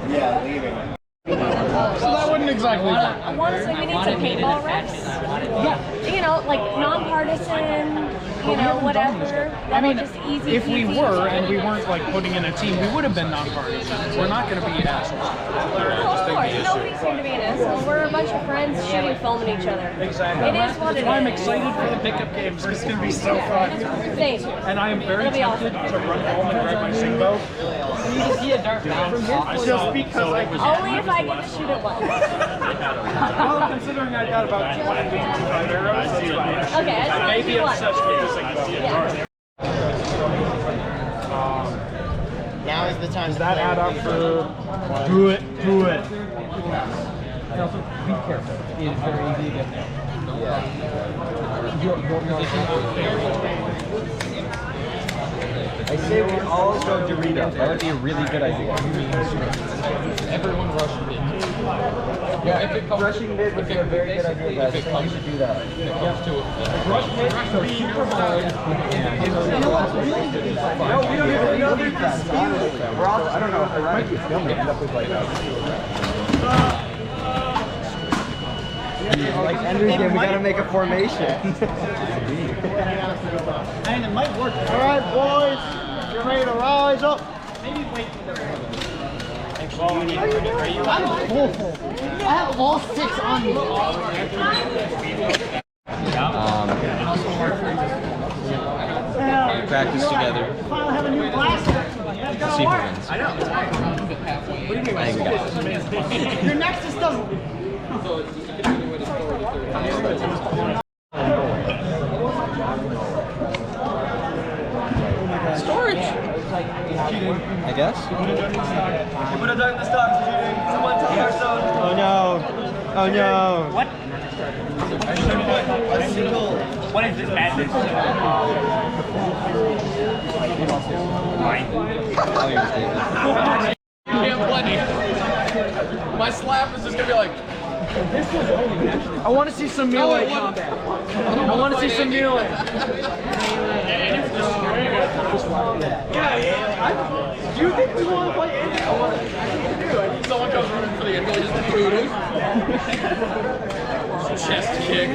Yeah, leaving. So that wouldn't exactly work. I want to say we need some paintball reps. Yeah. You know, like non-partisan, you know, whatever. I mean, just easy. if we were and we weren't like putting in a team, we would have been nonpartisan. We're not going to be assholes. Of course, nobody's here to be an asshole. We're a bunch of friends shooting, filming each other. Exactly. It is what it is. That's why I'm excited for the pickup games. It's going to be so fun. Same. And I am very tempted to run home and grab my Singbo. You see a dart bounce off. Just because I was Only if I get to shoot it once. well, considering I got about 25 arrows, that's fine. Okay, I just want to Maybe do I'm one. such a Yeah. Now is the time. Does that add up for... Do it. Also, be careful. It's very easy to get there. I say we all go Dorito. That would be a really good idea. Everyone rush mid. Yeah, rushing mid would be a very good idea, guys. I think we should do that. Rush mid, so super hard. No, we don't have any other dispute. I don't know. It might be filming. End up with like Like Andrew's game, we gotta make a formation. And it might work. All right, boys, you're ready to rise up. Maybe wait. I'm full. I have all 6 on me. Practice together. Finally have a new blaster. See who wins. I know. What do you mean? I think we got it. Your Nexus doesn't. Storage. I guess. You put a dart in the stocks, cheating. Someone tell Hearthstone. Oh no. Oh no. What? What is this madness? You can't play. My slap is just gonna be like. I want to see some melee combat. I want to see some melee. Do you think we want to play Andy? I do. I need someone comes running for the end, just boot him. Chest kick.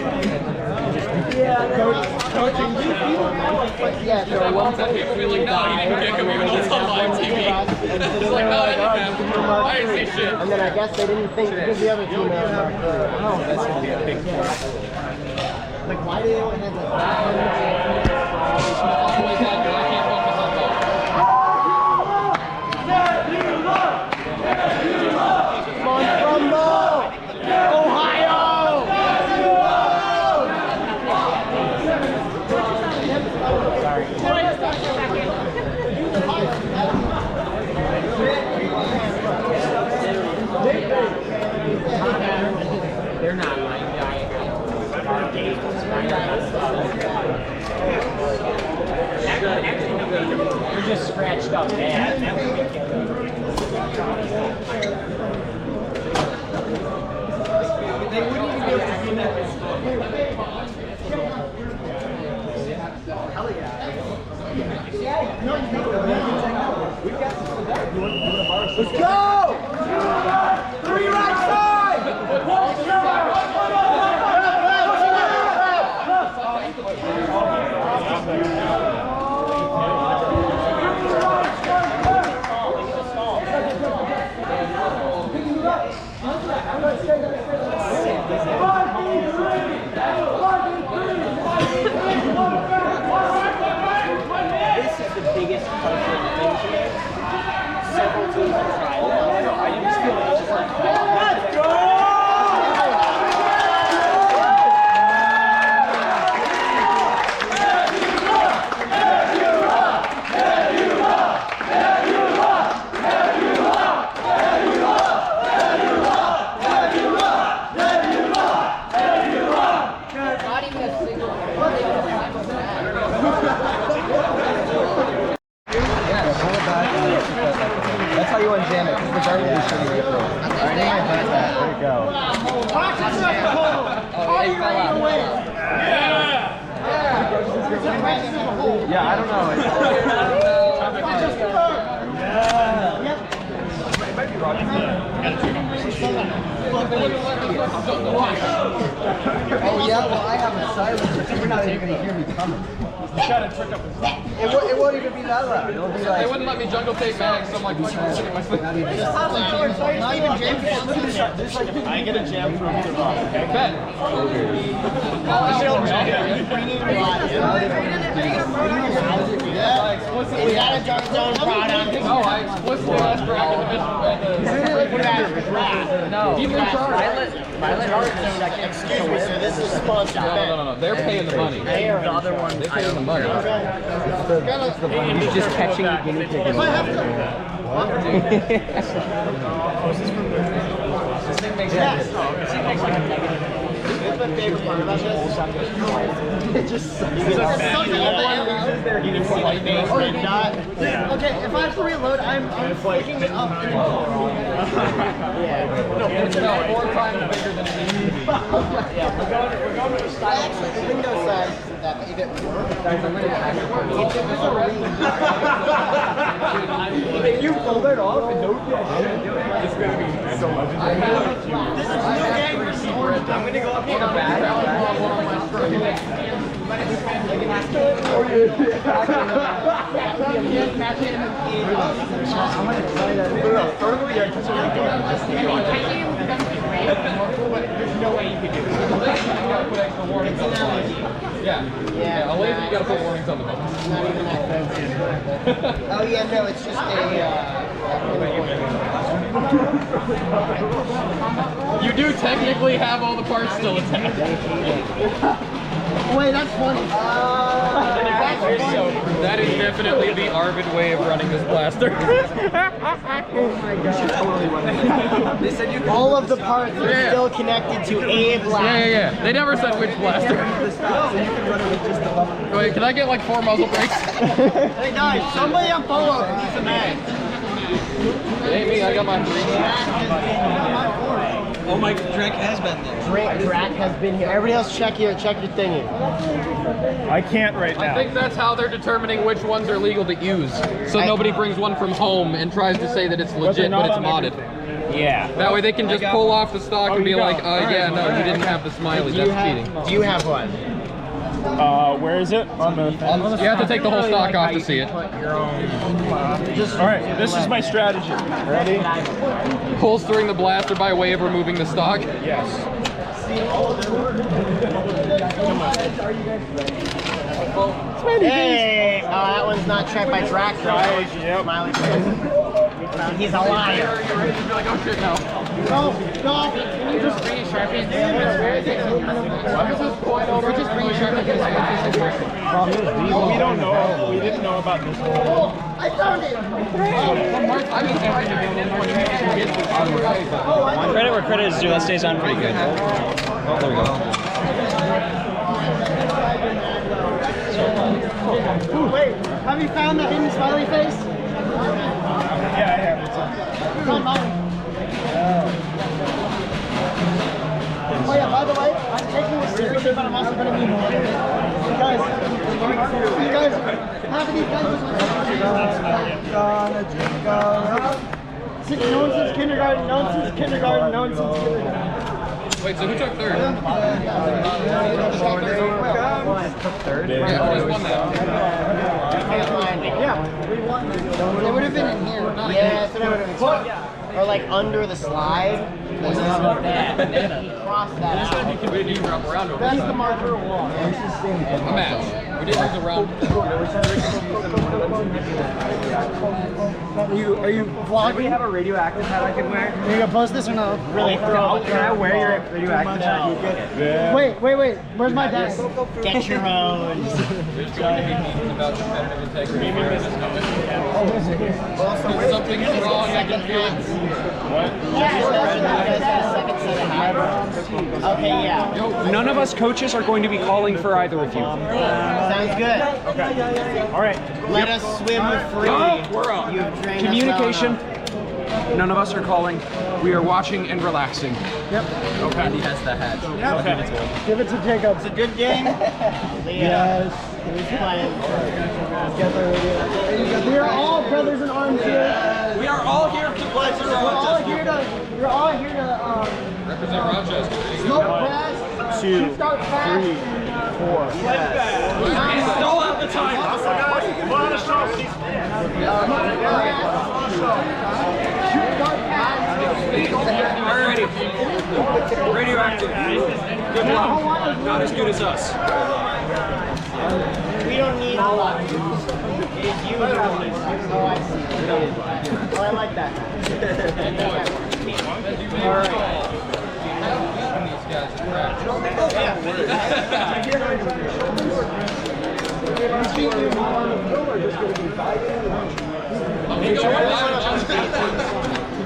Coaching. Yeah, so one Some people be like, no, you didn't kick him even though it's on live TV. It's like, no, I didn't have him. I didn't see shit. And then I guess they didn't think because the other team had Oh, that's gonna be a big deal. like, why do they only have like Always had your, I can't focus on both. Come on, Frumble! Ohio! They're not like You're just scratched up bad. They wouldn't even be able to do that. Let's go! 3 right side! This is the biggest cultural thing today. Several teams have tried it. I just feel like it's just like, let's go! That's how you unjam it, because the garbage is shitty right there. Alright, there you go. Yeah, I don't know. Oh yeah, well I have a silencer, so you're not even going to hear me coming. It won't even be that loud. It'll be like... They wouldn't let me jungle tape bags, so I'm like, sitting my foot. Not even jam. I get a jam from the rock. Okay, bet. Is that a Dark Zone product? No, I explicitly asked for academic. No. Excuse me, sir. This is sponsored. No. They're paying the money. They are the other one. They're paying the money. He's just catching the guinea pig. If I have to. This thing makes Yes. This thing makes like a negative. That's my favorite part about this. It just sucks. Everyone loses their heated face and not. Okay, if I have to reload, I'm flicking it up. Yeah. No, it's 4 times bigger than it needs to be. Yeah, we're going to the style. Actually, the window size isn't that big. If it were, if you pull it off and don't get hit, it's going to be so much. This is no game for Seabird. I'm going to go up here. On a bag, on my string. There's no way you could do it. Yeah, a laser you gotta put warnings on the boat. Not even that fancy. Oh yeah, no, it's just a. You do technically have all the parts still attached. Wait, that's funny. That is definitely the Arvid way of running this blaster. Oh my god. They said you all of the parts are still connected to a blaster. Yeah. They never said which blaster. Wait, can I get like 4 muzzle brakes? Hey guys, somebody on Polo needs a mag. Hey, me, I got my 3. Oh my, Drac has been there. Drac has been here. Everybody else check your thingy. I can't right now. I think that's how they're determining which ones are legal to use. So nobody brings one from home and tries to say that it's legit, but it's modded. Yeah. That way they can just pull off the stock and be like, yeah, no, you didn't have the smiley, that's cheating. Do you have one? Where is it? On the You have to take the whole stock off to see it. Alright, this is my strategy. Ready? Holstering the blaster by way of removing the stock. Yes. Hey! Oh, that one's not checked by Drac. Yep. Smiley face. He's a liar. You're ready to be like, oh shit, no. No. Can you just bring a Sharpie and just bring a Sharpie We don't know. We didn't know about this. I found it! Credit where credit is due. That stays on pretty good. Oh, there we go. Wait, have you found the hidden smiley face? Yeah, I have. It's on mine. Oh yeah, by the way, I'm taking this seriously, but I'm also going to be more. Guys, guys, half of these guys no one since kindergarten, no one since kindergarten, no one since kindergarten. Wait, so who took third? Third? Yeah, who just won that? Yeah, we won. It would have been in here. Yeah, so that would have been or like under the slide. He crossed that out. Wait, do you wrap around over? That's the marker wall. A match. We did rings around. Are you vlogging? Do we have a radioactive hat I can wear? Are you gonna post this or no? Really? Can I wear your radioactive hat? Yeah. Wait. Where's my desk? Get your own. There's going to be meetings about competitive integrity. If something's wrong, I can feel it. Okay, yeah. None of us coaches are going to be calling for either of you. Sounds good. Okay. All right. Let us swim free. Oh, we're on. Communication. None of us are calling. We are watching and relaxing. Yep. Okay. Andy has the hat. Yep. Okay. Give it to Jacob. It's a good game. Yes. Who's playing? We are all brothers in arms here. We are all here to play. We're all here to Represent Rochester. smoke grass, 2, start fast. 3, 4. And stall out the time. Alrighty. Radioactive. Good luck. Not as good as us. We don't need a lot. It is you who needs. Oh, I see. Oh, I like that. All right.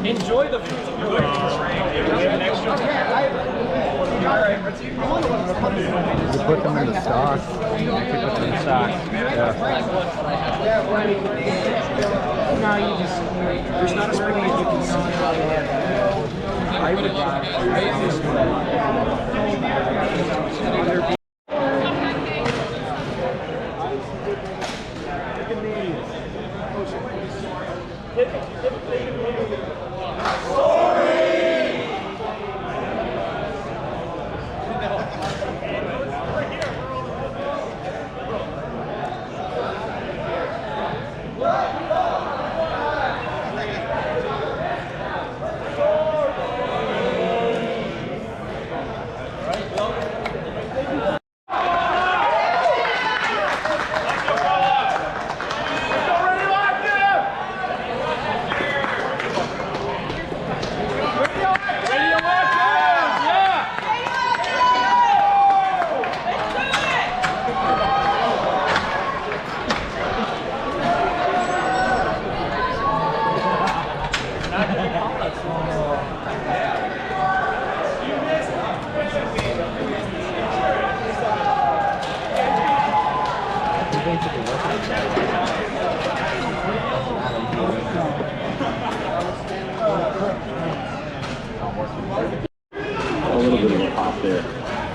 Enjoy the food. You put them in the stock. You put them in the stock. No, you just, there's not a spring that you can see. I would A little bit of a pop there.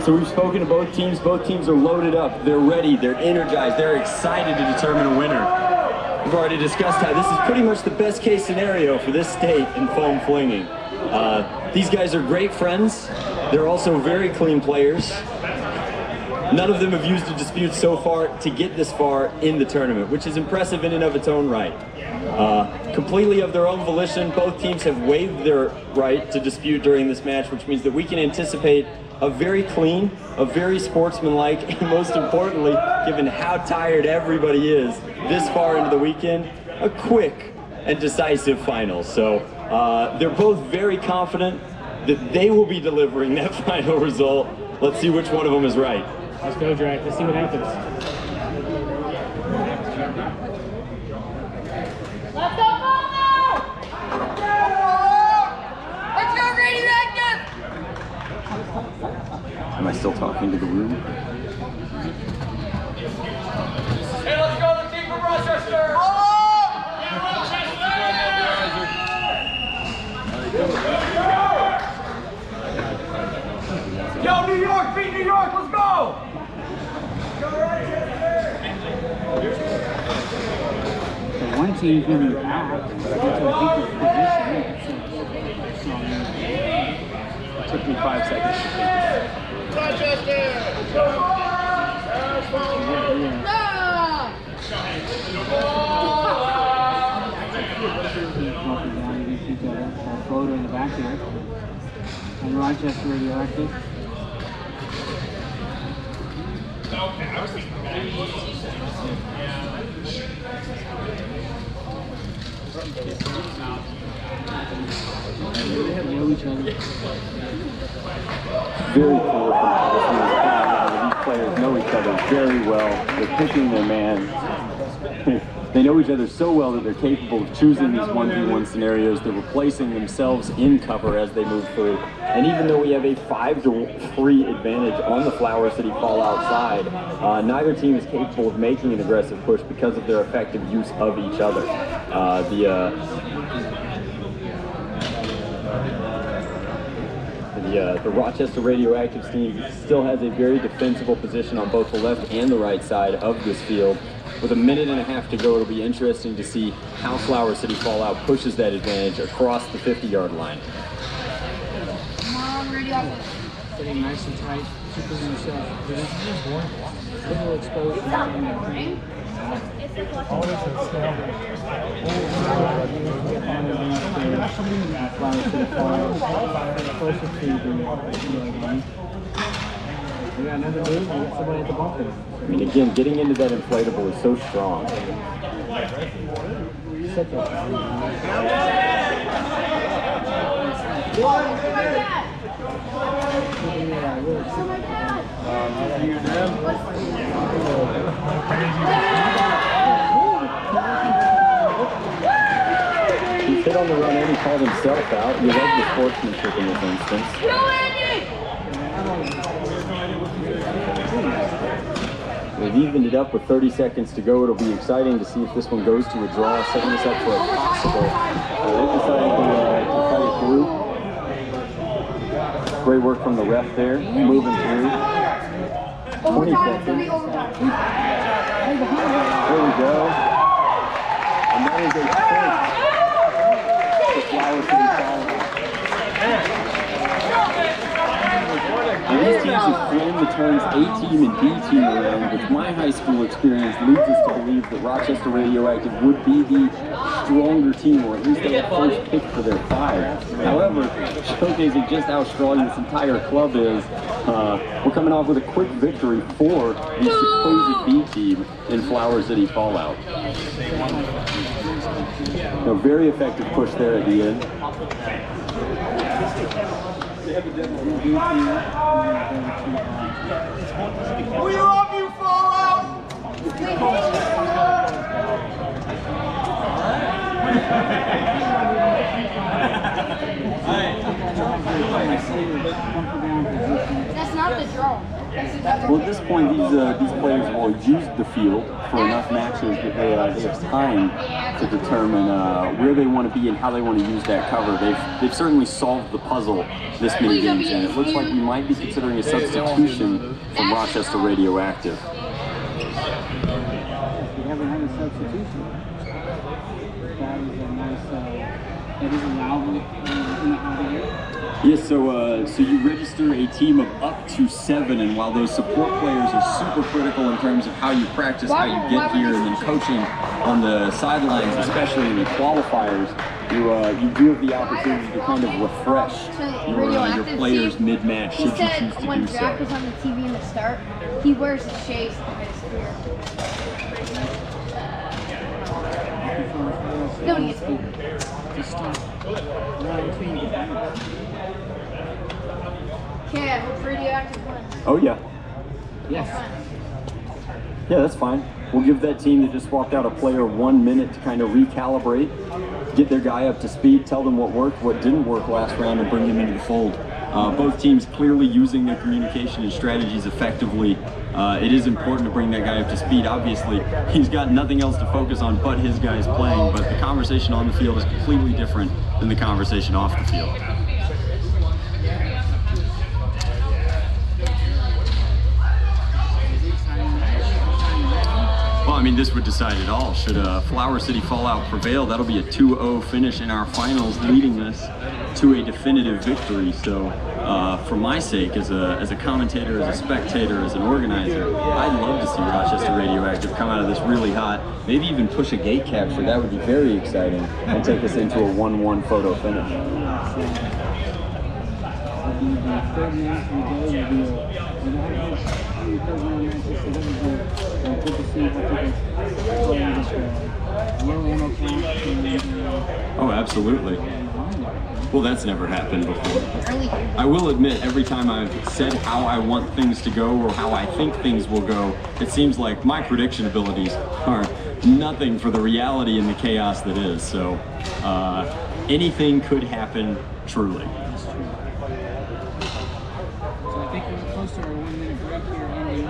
So we've spoken to both teams. Both teams are loaded up. They're ready. They're energized. They're excited to determine a winner. We've already discussed how this is pretty much the best case scenario for this state in foam flinging. These guys are great friends. They're also very clean players. None of them have used a dispute so far to get this far in the tournament, which is impressive in and of its own right. Completely of their own volition, both teams have waived their right to dispute during this match, which means that we can anticipate a very clean, a very sportsmanlike, and most importantly, given how tired everybody is this far into the weekend, a quick and decisive final. So they're both very confident that they will be delivering that final result. Let's see which one of them is right. Let's go, Drake. Let's see what happens. Let's go, Father! Let's go, radioactive! Am I still talking to the room? Hey, let's go, the team from Rochester! Yo, New York, beat New York, let's go! team's moving back to a deeper position. It took me 5 seconds to think about it. Photo in the back here. And Rochester Radioactive. Very cool from these players know each other very well. They're picking their man. They know each other so well that they're capable of choosing these 1v1 scenarios. They're replacing themselves in cover as they move through. And even though we have a 5-3 advantage on the Flower City Fallout side, neither team is capable of making an aggressive push because of their effective use of each other. The Rochester Radioactive team still has a very defensible position on both the left and the right side of this field. With 1.5 minutes to go, it'll be interesting to see how Flower City Fallout pushes that advantage across the 50-yard line. Come on, Radioactive. Sitting nice and tight, super himself. Little exposed. It's not boring. We got another move, we got somebody at the bumper. I mean, again, getting into that inflatable is so strong. He's hit on the run and he called himself out. He loves the sportsmanship in this instance. They've evened it up with 30 seconds to go. It'll be exciting to see if this one goes to a draw, setting us up for a possible. They decided to fight it through. Great work from the ref there, moving through. 20 seconds. There we go. And that is a point. The Flower City Fallout. And these teams have thrown the terms A-team and B-team around, which my high school experience leads us to believe that Rochester Radioactive would be the stronger team, or at least they have first pick for their 5. However, showcasing just how strong this entire club is, we're coming off with a quick victory for the supposed B-team in Flower City Fallout. A very effective push there at the end. We love you, Fallout! That's not the draw. Well, at this point, these players will use the field for enough matches that they have time to determine where they want to be and how they want to use that cover. They've certainly solved the puzzle this many games, and it looks like we might be considering a substitution from Rochester Radioactive. We haven't had a substitution. That is a nice, that is allowed in the out of here. Yes, so you register a team of up to 7, and while those support players are super critical in terms of how you practice, how you get here, and then coaching on the sidelines, especially in the qualifiers, you do have the opportunity to kind of refresh your players mid-match should you choose to do so. When Jack was on the TV in the start, he wears his shades behind his career. No, he gets Okay, I hope Radioactive wins. Oh, yeah. Yes. Yeah, that's fine. We'll give that team that just swapped out a player 1 minute to kind of recalibrate, get their guy up to speed, tell them what worked, what didn't work last round, and bring them into the fold. Both teams clearly using their communication and strategies effectively. It is important to bring that guy up to speed. Obviously, he's got nothing else to focus on but his guys playing, but the conversation on the field is completely different than the conversation off the field. I mean, this would decide it all. Should Flower City Fallout prevail, that'll be a 2-0 finish in our finals, leading us to a definitive victory. So, for my sake, as a commentator, as a spectator, as an organizer, I'd love to see Rochester Radioactive come out of this really hot, maybe even push a gate capture. That would be very exciting, and take us into a 1-1 photo finish. Oh, absolutely. Well, that's never happened before. I will admit, every time I've said how I want things to go or how I think things will go, it seems like my prediction abilities are nothing for the reality and the chaos that is. So anything could happen, truly. So I think we're close to our 1 minute break here, Andy.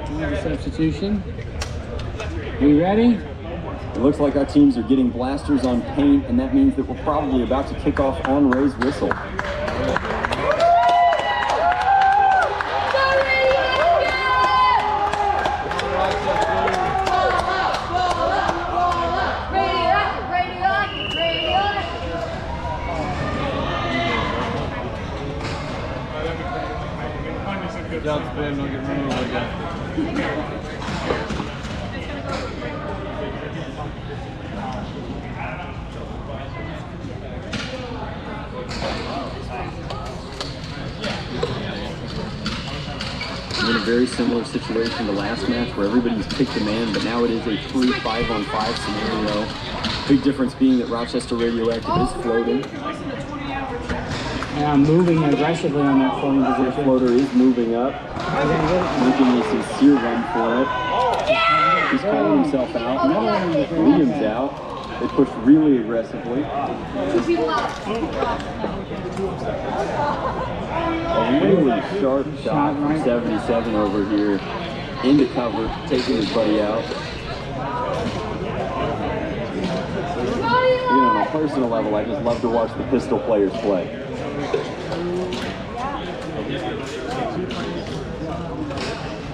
Doing the substitution. We ready? It looks like our teams are getting blasters on paint, and that means that we're probably about to kick off on Ray's whistle. Good job, Spin. Don't get run over again. We're in a very similar situation to last match where everybody's picked a man, but now it is a true 5-on-5 scenario. Big difference being that Rochester Radioactive is floating. And I'm moving aggressively on that floating The position. floater is moving up, making a sincere run for it. He's calling himself out. Liam's out. They push really aggressively. A really sharp shot from 77 over here into cover, taking his buddy out. You know, on a personal level, I just love to watch the pistol players play.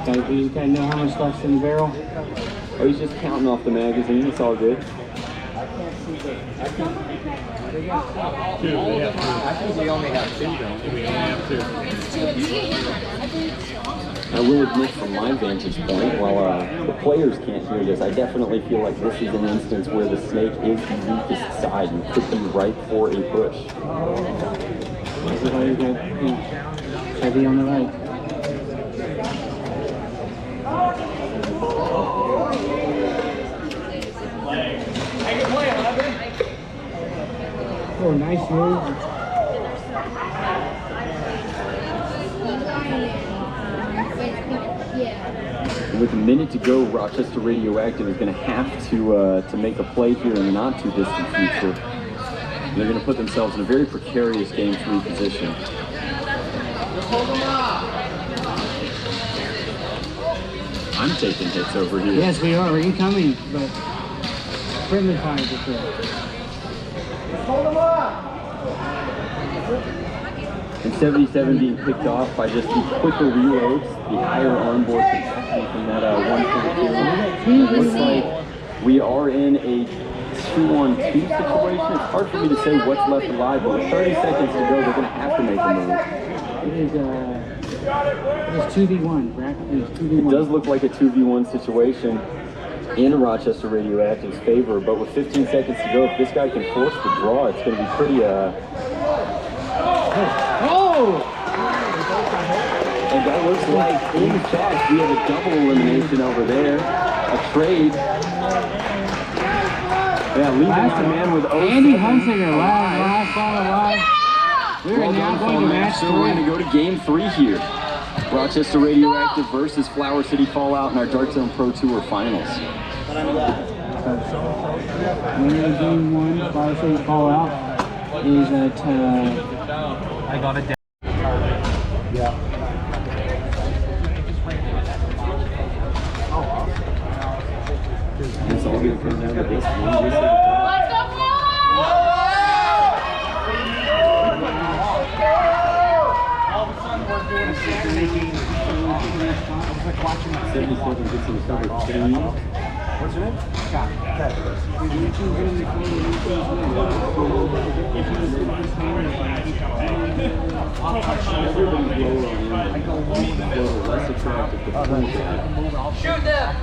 You just gotta know how much left's in the barrel. Oh, he's just counting off the magazine. It's all good. I think we only have 2, don't we? We only have 2. I will admit, from my vantage point, while the players can't hear this, I definitely feel like this is an instance where the snake is the weakest side and could be ripe for a push. Heavy on the right. Oh, nice move. With a minute to go, Rochester Radioactive is going to have to make a play here in the not too distant future. They're going to put themselves in a very precarious Game 3 position. I'm taking hits over here. Yes, we are. We're incoming, but friendly fire is here. Hold him up! And 77 being picked off by just the quicker reloads, the higher onboard capacity from that 1.2. Looks like we are in a 2-on-2 situation. It's hard for me to say what's left alive, but with 30 seconds to go, they're going to have to make a move. It is 2v1, Brack. It is 2v1. It does look like a 2v1 situation in Rochester Radioactive's favor, but with 15 seconds to go, if this guy can force the draw, it's going to be pretty, Oh! And that looks like, in fact, we have a double elimination over there. A trade. Yeah, leaving our man with 0-7. Andy Hunsinger, last ball alive. We are now going to match 3. So we're going to go to Game 3 here. Rochester Radioactive versus Flower City Fallout in our Dark Zone Pro Tour Finals. Winner of Game 1, Flower City Fallout, is at... I got it down. Yeah. It's all going to come down to this one. Let's go, All of a sudden, we're doing a Saturday game. I was like watching that. 77 gets in the cover. What's your name? Scott. Less attractive to point at. Shoot them!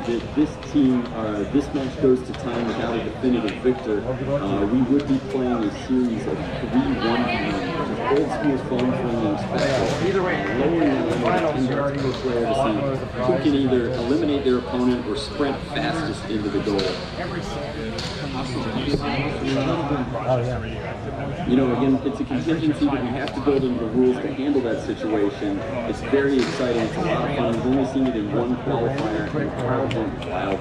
That this team, this match goes to time without a definitive victor, we would be playing a series of 3-1 games, which is old school's phone framing special. Either way, lowering the limit of 10 yards per player to see who can either eliminate their opponent or sprint fastest into the goal. You know, again, it's a contingency that we have to build into the rules to handle that situation. It's very exciting. It's a lot of fun. We've only seen it in one qualifier, and the crowd went wild.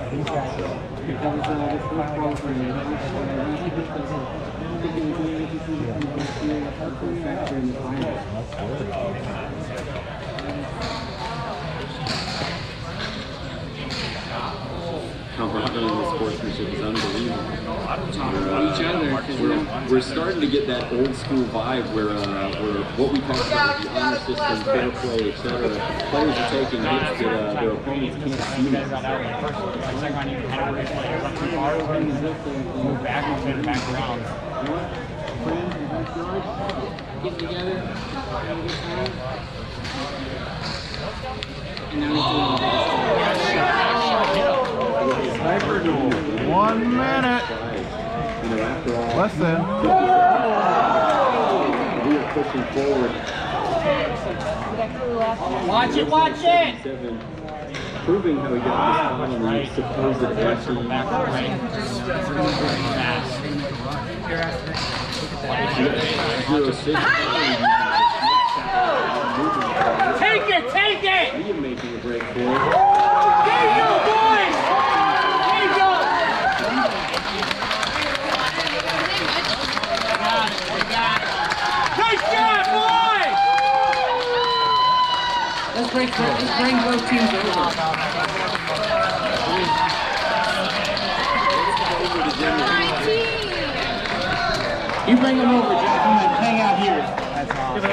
Camaraderie and the sportsmanship is unbelievable. We're starting to get that old school vibe where what we talk about, the honor system, fair play, etc. Players are taking hits that their opponents can't see. Move back and back around. Get together. Sniper duel. 1 minute. Less than. We are pushing forward. Watch it, watch it! Proving how he got this on the supposed Take it, take it! Liam making a break for it. There you go, boys! There you go! Nice job, boys! Let's bring both teams over. You bring them over, Jeff. Hang out here. That's awesome.